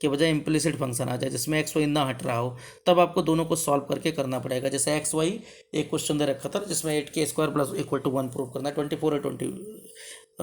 के बजाय इम्प्लिसिट फंक्शन आ जाए जिसमें एक्स वाई ना हट रहा हो, तब आपको दोनों को सॉल्व करके करना पड़ेगा। जैसे एक्स वाई एक क्वेश्चन दे रखा था जिसमें 8k² plus equal to 1 prove करना है, 24 या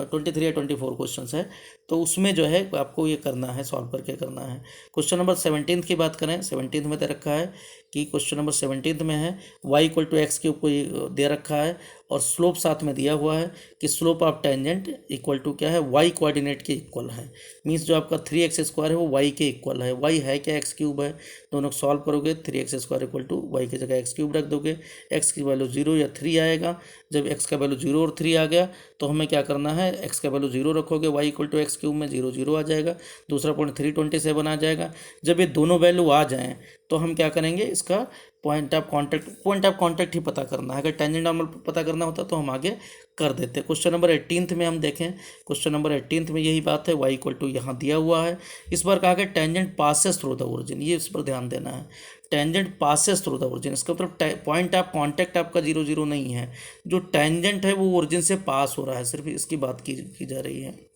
23 या 24 क्वेश्चन है, तो उसमें जो है आपको ये करना है, सॉल्व करके करना है। क्वेश्चन नंबर 17 की बात करें, 17 में दे रखा है कि क्वेश्चन नंबर 17 में है y equal to x cube को दे रखा है और स्लोप साथ में दिया हुआ है कि slope of tangent equal to क्या है, y कोऑर्डिनेट के इक्वल है। मीन्स जो आपका 3x² है वो y के इक्वल है। y है क्या, एक्स क्यूब है, दोनों को सॉल्व करोगे 3x² इक्वल टू वाई की जगह एक्स क्यूब रख दोगे, x की वैल्यू 0 या 3 आएगा। जब x का वैल्यू 0 और 3 आ गया तो हमें क्या करना है, x का वैल्यू 0 रखोगे, y equal to x cube में 0 0 आ जाएगा, दूसरा पॉइंट 327 आ जाएगा। जब ये दोनों वैल्यू आ जाएँ तो हम क्या करेंगे, इसका पॉइंट ऑफ कांटेक्ट ही पता करना है। अगर टेंजेंट नॉर्मल पता करना होता तो हम आगे कर देते। क्वेश्चन नंबर 18 में हम देखें, क्वेश्चन नंबर 18 में यही बात है, y इक्वल टू यहाँ दिया हुआ है। इस बार कहा गया tangent passes through the origin, ये इस पर ध्यान देना है, tangent passes through the origin. इसका मतलब पॉइंट ऑफ कांटेक्ट आपका 0 0 नहीं है, जो टेंजेंट है वो ओरिजिन से पास हो रहा है, सिर्फ इसकी बात की जा रही है।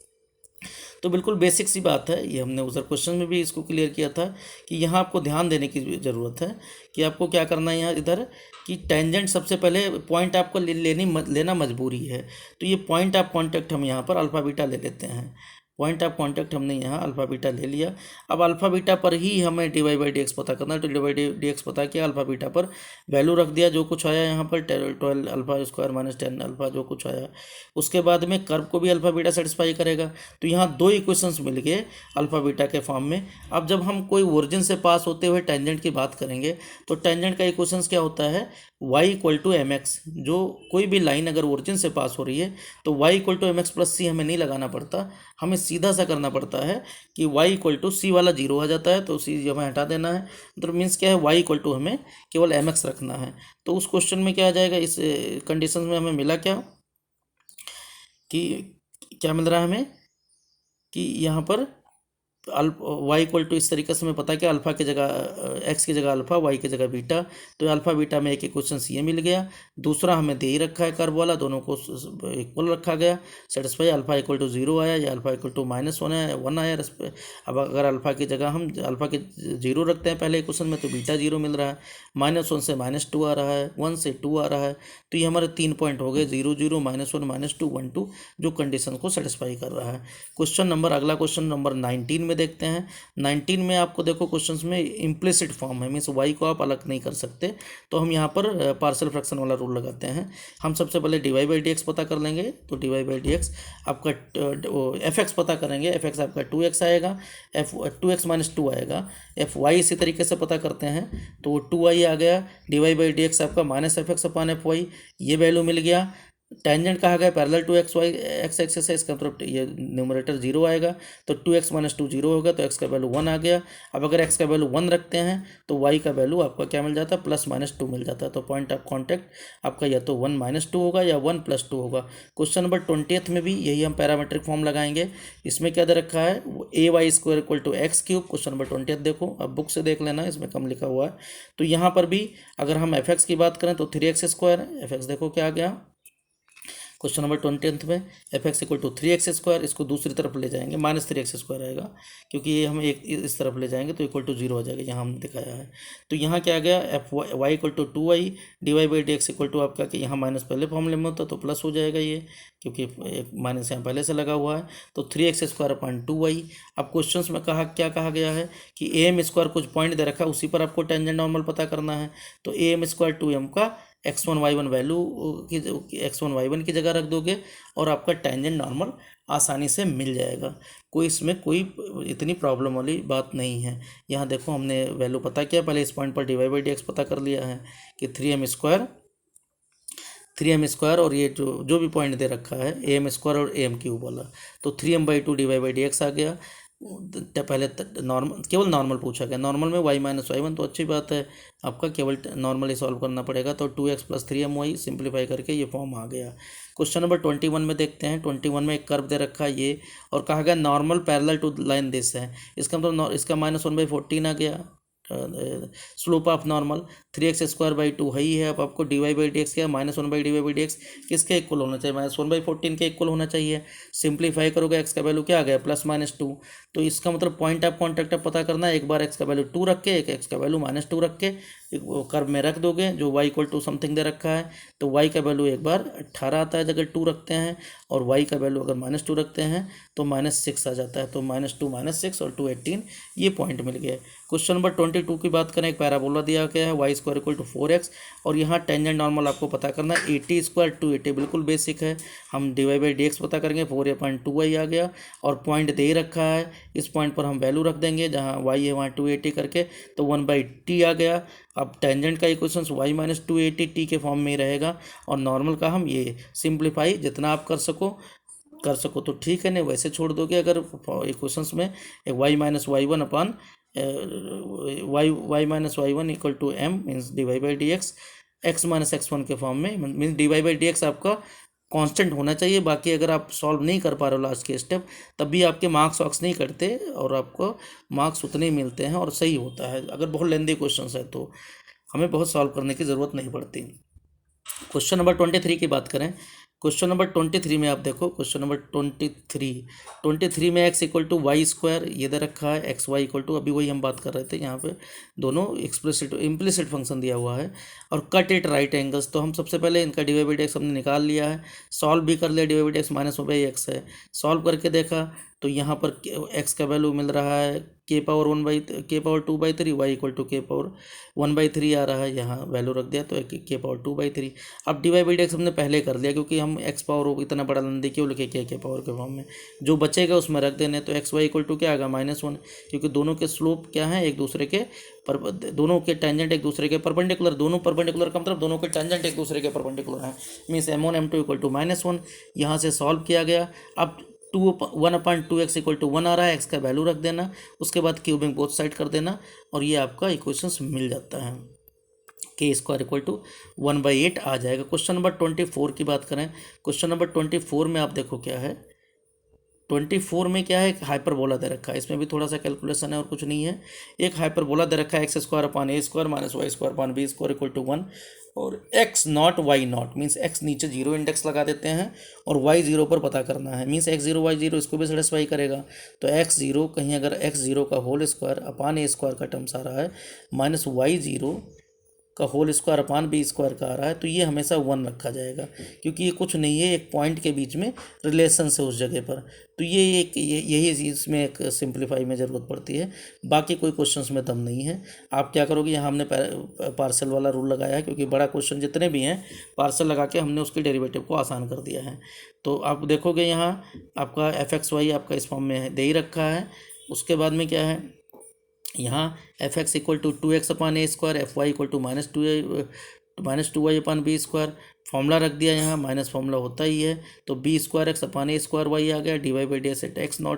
तो बिल्कुल बेसिक सी बात है, ये हमने उधर क्वेश्चन में भी इसको क्लियर किया था कि यहाँ आपको ध्यान देने की ज़रूरत है कि आपको क्या करना है यहाँ इधर, कि टेंजेंट सबसे पहले पॉइंट आपको लेना मजबूरी है। तो ये पॉइंट ऑफ कांटेक्ट हम यहाँ पर अल्फ़ा बीटा ले लेते हैं, पॉइंट ऑफ कांटेक्ट हमने यहाँ अल्फ़ा बीटा ले लिया। अब अल्फ़ा बीटा पर ही हमें dy/dx पता करना है, तो dy/dx पता किया, अल्फ़ा बीटा पर वैल्यू रख दिया, जो कुछ आया यहाँ पर 12 अल्फ़ा स्क्वायर माइनस 10 अल्फ़ा जो कुछ आया। उसके बाद में कर्व को भी अल्फ़ा बीटा सेटिस्फाई करेगा, तो यहाँ दो इक्वेशंस मिल गए अल्फ़ा बीटा के फॉर्म में। अब जब हम कोई ओरिजिन से पास होते हुए टेंजेंट की बात करेंगे तो टेंजेंट का इक्वेशंस क्या होता है, y equal to M x. जो कोई भी लाइन अगर ओरिजिन से पास हो रही है तो y equal to M x plus c हमें नहीं लगाना पड़ता, हमें सीधा सा करना पड़ता है कि y इक्वल टू सी वाला 0 आ जाता है, तो सी हमें हटा देना है। तो मीन्स क्या है, y इक्वल टू हमें केवल एम एक्स रखना है। तो उस क्वेश्चन में क्या आ जाएगा, इस कंडीशन में हमें मिला क्या, कि क्या मिल रहा है हमें कि यहाँ पर y इक्वल टू इस तरीके से हमें पता है कि अल्फ़ा की जगह x की जगह अल्फ़ा, y की जगह बीटा, तो अल्फ़ा बीटा में एक इक्वेशन ये मिल गया। दूसरा हमें दे ही रखा है कर्व वाला, दोनों को इक्वल रखा गया, सेटिस्फाई। अल्फ़ा इक्वल टू 0 आया या अल्फ़ा इक्वल टू -1 आया, 1 आया। अब अगर अल्फ़ा की जगह हम अल्फ़ा के 0 रखते हैं पहले इक्वेशन में, तो बीटा 0 मिल रहा है, -1 से -2 आ रहा है, 1 से 2 आ रहा है, तो ये हमारे 3 पॉइंट हो गए, 0 0 -1 -2 1 2, जो कंडीशन को सेटिस्फाई कर रहा है। क्वेश्चन नंबर, अगला क्वेश्चन नंबर 19 में देखते हैं। 19 में आपको देखो क्वेश्चंस में इम्प्लिसिट फॉर्म है, मीन्स y को आप अलग नहीं कर सकते, तो हम यहाँ पर पार्शियल फ्रैक्शन वाला रूल लगाते हैं। हम सबसे पहले dy/dx पता कर लेंगे, तो dy/dx आपका fx पता करेंगे, fx आपका 2x आएगा, 2x - 2 आएगा। fy इसी तरीके से पता करते हैं, तो वो 2y आ गया, dy/dx आपका -fx/fy, ये वैल्यू मिल गया। टेंजेंट कहा गया parallel to x y x axis है, इसका मतलब ये न्यूमरेटर 0 आएगा, तो 2x - 2 0 होगा, तो x का वैल्यू 1 आ गया। अब अगर x का वैल्यू 1 रखते हैं तो y का वैल्यू आपका क्या मिल जाता है, +-2 मिल जाता है। तो पॉइंट ऑफ कांटेक्ट आपका या तो 1 - 2 होगा या 1 + 2 होगा। क्वेश्चन नंबर 20 में भी यही हम पैरामीट्रिक फॉर्म लगाएंगे। इसमें क्या दे रखा है, ay² equal to x cube. Question number 20 देखो, अब बुक से देख लेना, इसमें कम लिखा हुआ है। तो यहाँ पर भी अगर हम fx की बात करें तो 3x², fx देखो क्या आ गया क्वेश्चन नंबर 20 में, fx इक्वल टू 3x², इसको दूसरी तरफ ले जाएंगे, -3x² आएगा, क्योंकि ये हम एक इस तरफ ले जाएंगे तो इक्वल टू 0 आ जाएगा, यहाँ हमने दिखाया है। तो यहाँ क्या आ गया, y इक्वल टू 2y, dy/dx इक्वल टू आपका, कि यहाँ माइनस पहले फॉर्मूले में होता तो प्लस हो जाएगा ये, क्योंकि एक माइनस यहाँ पहले से लगा हुआ है, तो 3x² 2y। अब क्वेश्चन में क्या कहा गया है कि am² कुछ पॉइंट दे रखा है, उसी पर आपको टेंजेंट नॉर्मल पता करना है। तो am² 2m का x1 y1 वैल्यू की x1 y1 की जगह रख दोगे और आपका टेंजेंट नॉर्मल आसानी से मिल जाएगा। इसमें कोई इतनी प्रॉब्लम वाली बात नहीं है। यहाँ देखो हमने वैल्यू पता किया, पहले इस पॉइंट पर dy/dx पता कर लिया है कि 3m² और ये जो भी पॉइंट दे रखा है am² और am³ वाला, तो 3m/2 dy/dx आ गया। पहले नॉर्मल, केवल नॉर्मल पूछा गया, नॉर्मल में y - y1, तो अच्छी बात है, आपका केवल नॉर्मल ही सॉल्व करना पड़ेगा। तो 2x + 3my सिंप्लीफाई करके ये फॉर्म आ गया। क्वेश्चन नंबर 21 में देखते हैं। 21 में एक कर्व दे रखा है ये, और कहा गया normal parallel to line this है, इसका मतलब इसका -1/14 आ गया, स्लोप ऑफ नॉर्मल 3x² 2 है ही है। अब आपको dy/dx क्या है, -1/dy/dx किसके इक्वल होना चाहिए, -1/14 के इक्वल होना चाहिए। सिंप्लीफाई करोगे x का वैल्यू क्या आ गया, +-2। तो इसका मतलब पॉइंट ऑफ कॉन्टैक्ट अब पता करना है, एक बार x का वैल्यू 2 रख के, एक x का वैल्यू -2 रख के कर्व में रख दोगे, जो y = समथिंग दे रखा है। तो y का वैल्यू एक बार 18 आता है जगह 2 रखते हैं, और y का वैल्यू अगर -2 रखते हैं तो -6 आ जाता है। तो -2 -6 और 2 18, ये पॉइंट मिल गए। क्वेश्चन नंबर 22 की बात करें, एक पैराबोला दिया गया है y² = 4x, और यहाँ टेंजेंट नॉर्मल आपको पता करना है। 80² 280 बिल्कुल बेसिक है, हम dy/dx पता करेंगे, 4a/2y आ गया, और पॉइंट दे रखा है, इस पॉइंट पर हम वैल्यू रख देंगे, जहाँ y है वहाँ 280 करके, तो 1/t आ गया। अब टेंजेंट का इक्वेशन y - 280 t के फॉर्म में ही रहेगा, और नॉर्मल का हम ये सिंप्लीफाई जितना आप कर सको तो ठीक है, नहीं वैसे छोड़ दोगे। अगर इक्वेशंस में y - y1 अपान y-1 = m means dy/dx, x - x1 के फॉर्म में, मीन्स dy/dx आपका कांस्टेंट होना चाहिए। बाकी अगर आप सॉल्व नहीं कर पा रहे हो लास्ट के स्टेप, तब भी आपके मार्क्स वार्क्स नहीं कटते, और आपको मार्क्स उतने ही मिलते हैं, और सही होता है। अगर बहुत लेंदी क्वेश्चंस है तो हमें बहुत सॉल्व करने की ज़रूरत नहीं पड़ती। क्वेश्चन नंबर 23 की बात करें, क्वेश्चन नंबर 23 में आप देखो, क्वेश्चन नंबर 23 में x = y² ये दे रखा है, xy = अभी वही हम बात कर रहे थे, यहाँ पे दोनों एक्सप्लिसिट इम्प्लिसिट फंक्शन दिया हुआ है, और कट इट राइट एंगल्स। तो हम सबसे पहले इनका dy/dx हमने निकाल लिया है, सॉल्व भी कर लिया, dy/dx -1/x है, सॉल्व करके देखा तो यहाँ पर x का वैल्यू मिल रहा है k⁻2/3, y = k⁻1/3 आ रहा है, यहाँ वैल्यू रख दिया तो k⁻2/3। अब dy/dx हमने पहले कर लिया, क्योंकि हम x पावर इतना बड़ा लंदी क्यों लिखे k पावर के फॉर्म में, जो बचेगा उसमें रख देने। तो xy = क्या आएगा, -1, क्योंकि दोनों के स्लोप क्या हैं, एक दूसरे के दोनों के टेंजेंट एक दूसरे के परपेंडिकुलर, दोनों परपेंडिकुलर का मतलब दोनों के टेंजेंट एक दूसरे के परपेंडिकुलर हैं, मीन्स m1 m2 = -1। यहाँ से सॉल्व किया गया। अब 1/2x = 1 आ रहा है, x का वैल्यू रख देना, उसके बाद क्यूबिंग बोथ साइड कर देना, और ये आपका इक्वेशंस मिल जाता है, k² = 1/8 आ जाएगा। क्वेश्चन नंबर 24 की बात करें, क्वेश्चन नंबर 24 में आप देखो क्या है, 24 में क्या है, एक हाइपरबोला दे रखा है, इसमें भी थोड़ा सा कैलकुलेशन है और कुछ नहीं है। एक हाइपरबोला दे रखा है, x² / a² - y² / b² = 1, और x0 y0 मीन्स x नीचे 0 इंडेक्स लगा देते हैं, और y 0 पर पता करना है, मीन्स x0 y0 इसको भी सेटिस्फाई करेगा। तो x0 कहीं अगर x0 का होल स्क्वायर अपान a² का टर्म्स आ रहा है, -y0 का होल स्क्वायर अपान b² का आ रहा है, तो ये हमेशा 1 रखा जाएगा, क्योंकि ये कुछ नहीं है, एक पॉइंट के बीच में रिलेशन से उस जगह पर। तो यही चीज़ में एक सिंप्लीफाई में ज़रूरत पड़ती है, बाकी कोई क्वेश्चंस में दम नहीं है। आप क्या करोगे, यहाँ हमने पार्सल वाला रूल लगाया है, क्योंकि बड़ा क्वेश्चन जितने भी हैं पार्सल लगा के हमने उसके डेरिवेटिव को आसान कर दिया है। तो आप देखोगे यहाँ आपका fxy आपका इस फॉर्म में दे ही रखा है। उसके बाद में क्या है, यहाँ fx = 2x upon a square, fy = -2y/b², formula रख दिया, यहाँ माइनस फॉर्मूला होता ही है। तो b² x अपान a² y आ गया, dy/dx x0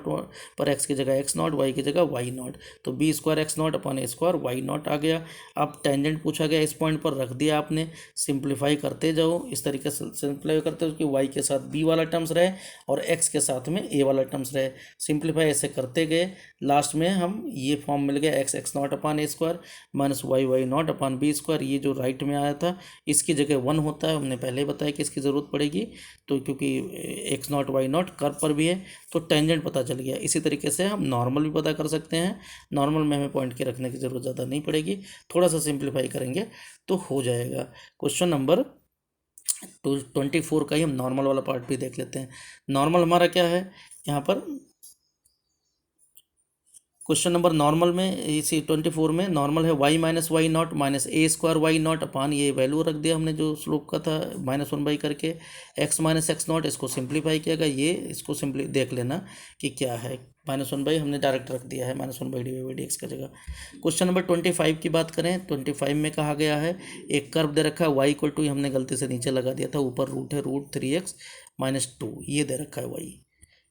पर x की जगह x0, y की जगह y0, तो b² x0 अपान a² y0 आ गया। अब टेंजेंट पूछा गया, इस पॉइंट पर रख दिया आपने, सिंप्लीफाई करते जाओ, इस तरीके से सिंप्लीफाई करते हो कि y के साथ b वाला टर्म्स रहे और x के साथ में a वाला टर्म्स रहे। सिंप्लीफाई ऐसे करते गए, लास्ट में हम ये फॉर्म मिल गया, x x0 अपान a² माइनस y y0 अपान b²। ये जो राइट में आया था इसकी जगह 1 होता है, हमने पहले ही बताया कि इसकी ज़रूरत पड़ेगी, तो क्योंकि x0 y0 कर्व पर भी है तो टेंजेंट पता चल गया। इसी तरीके से हम नॉर्मल भी पता कर सकते हैं, नॉर्मल में हमें पॉइंट के रखने की ज़रूरत ज़्यादा नहीं पड़ेगी, थोड़ा सा सिंप्लीफाई करेंगे तो हो जाएगा। क्वेश्चन नंबर 24 का ही हम नॉर्मल वाला पार्ट भी देख लेते हैं। नॉर्मल हमारा क्या है, यहाँ पर क्वेश्चन नंबर नॉर्मल में, इसी 24 में नॉर्मल है y - y0 minus a² y0 अपान, ये वैल्यू रख दिया हमने जो स्लोप का था -1 करके, x - x0 इसको सिंप्लीफाई किया गया, ये इसको सिंपली देख लेना कि क्या है, -1 हमने डायरेक्ट रख दिया है, -1/dx का जगह। क्वेश्चन नंबर 25 की बात करें, 25 में कहा गया है एक कर्व दे रखा है y = हमने गलती से नीचे लगा दिया था, ऊपर रूट है √3x - 2, ये दे रखा है y,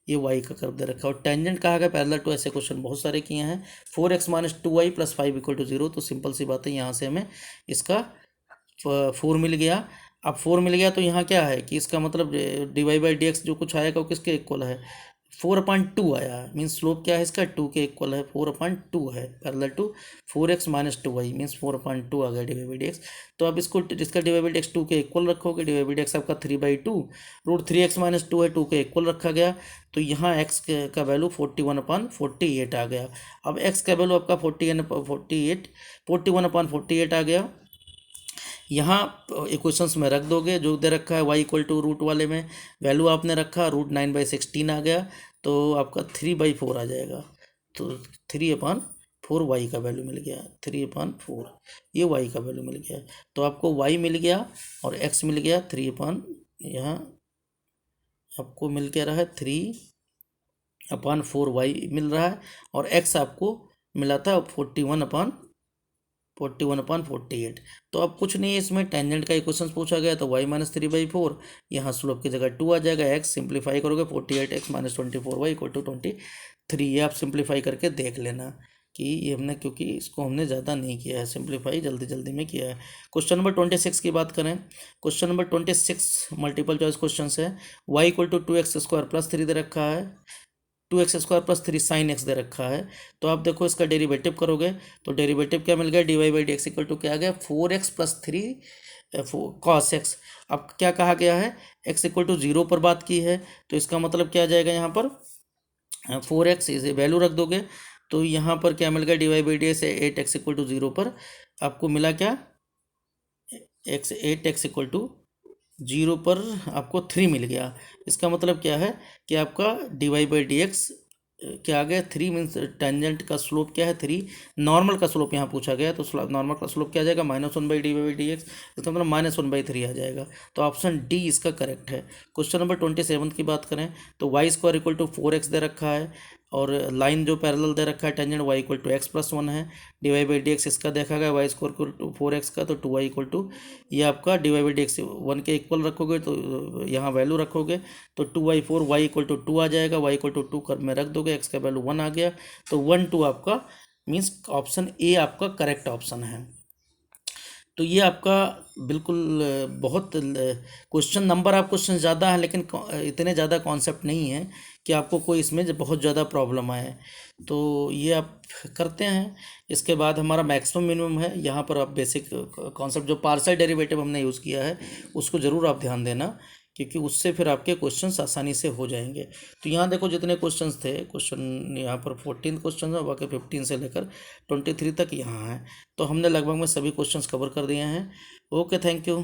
ये y का कर्व दे रखा है, और टेंजेंट कहा गया पैरेलल टू, ऐसे क्वेश्चन बहुत सारे किए हैं। 4x - 2y + 5 = 0, तो सिंपल सी बात है, यहाँ से हमें इसका 4 मिल गया। अब 4 मिल गया तो यहाँ क्या है कि इसका मतलब dy/dx जो कुछ आएगा वो किसके इक्वल है, 4/2 आया, मीन्स स्लोप क्या है इसका 2 के इक्वल है, 4/2 है parallel to 4x minus 2y, means 4/2 आ गया डी/x। तो आप इसको इसका डी/x 2 के इक्वल रखोगे, डी/x आपका 3/2 √3x माइनस 2 है, 2 के इक्वल रखा गया। तो यहाँ x का वैल्यू 41/48 आ गया। अब x का वैल्यू आपका 41/48 आ गया। यहाँ इक्वेशंस में रख दोगे, जो दे रखा है y इक्वल टू रूट वाले में वैल्यू आपने रखा √9/16 आ गया, तो आपका 3/4 आ जाएगा। तो 3/4 वाई का वैल्यू मिल गया, 3/4 ये y का वैल्यू मिल गया। तो आपको y मिल गया और x मिल गया 3 यहाँ आपको मिल क्या रहा है 3/4 वाई मिल रहा है, और x आपको मिला था 41/48। तो अब कुछ नहीं है, इसमें टेंजेंट का इक्वेशन पूछा गया, तो y माइनस 3/4, यहाँ स्लोप की जगह 2 आ जाएगा, x सिंप्लीफाई करोगे 48x minus 24y equal to 23। ये आप सिंप्लीफाई करके देख लेना कि ये हमने, क्योंकि इसको हमने ज़्यादा नहीं किया है, सिंप्लीफाई जल्दी जल्दी में किया है। क्वेश्चन नंबर 26 की बात करें, question number 26 multiple choice question है। y equal to 2x² plus 3 दे रखा है, 2x² प्लस 3 साइन एक्स दे रखा है। तो आप देखो इसका डेरिवेटिव करोगे, तो डेरिवेटिव क्या मिल गया, dy/dx इक्वल टू क्या आ गया 4x प्लस 3 cos x। अब क्या कहा गया है, x इक्वल टू 0 पर बात की है, तो इसका मतलब क्या आ जाएगा, यहाँ पर 4x इसे वैल्यू रख दोगे, तो यहाँ पर क्या मिल गया dy/dx 8x इक्वल टू 0 पर आपको मिला क्या 8x इक्वल टू 0 पर आपको 3 मिल गया। इसका मतलब क्या है कि आपका dy/dx क्या आ गया 3, मीन्स टेंजेंट का स्लोप क्या है 3, नॉर्मल का स्लोप यहाँ पूछा गया, तो नॉर्मल का स्लोप क्या आ जाएगा -1/dy/dx, इसका मतलब -1/3 आ जाएगा। तो ऑप्शन डी इसका करेक्ट है। क्वेश्चन नंबर 27 की बात करें, तो y² इक्वल टू 4x दे रखा है, और लाइन जो पैरेलल दे रखा है tangent y equal to x+1 है, dy/dx इसका देखा गया y² इक्वल टू 4x का, तो 2y इक्वल टू ये आपका dy/dx 1 के इक्वल रखोगे, तो यहाँ वैल्यू रखोगे, तो 2/4 y इक्वल टू 2 आ जाएगा, y इक्वल टू 2 कर में रख दोगे, x का वैल्यू 1 आ गया, तो 1 2 आपका मीन्स ऑप्शन ए आपका करेक्ट ऑप्शन है। तो ये आपका बिल्कुल बहुत क्वेश्चन नंबर आप क्वेश्चन ज़्यादा है, लेकिन इतने ज़्यादा कॉन्सेप्ट नहीं है कि आपको कोई इसमें बहुत ज़्यादा प्रॉब्लम आए। तो ये आप करते हैं। इसके बाद हमारा मैक्सिमम मिनिमम है, यहाँ पर आप बेसिक कॉन्सेप्ट जो पार्शियल डेरिवेटिव हमने यूज़ किया है उसको ज़रूर आप ध्यान देना, क्योंकि उससे फिर आपके क्वेश्चंस आसानी से हो जाएंगे। तो यहाँ देखो जितने क्वेश्चंस थे, क्वेश्चन यहाँ पर 14 क्वेश्चन है, बाकी 15 से लेकर 23 तक यहाँ है। तो हमने लगभग में सभी क्वेश्चंस कवर कर दिए हैं। Okay, thank you.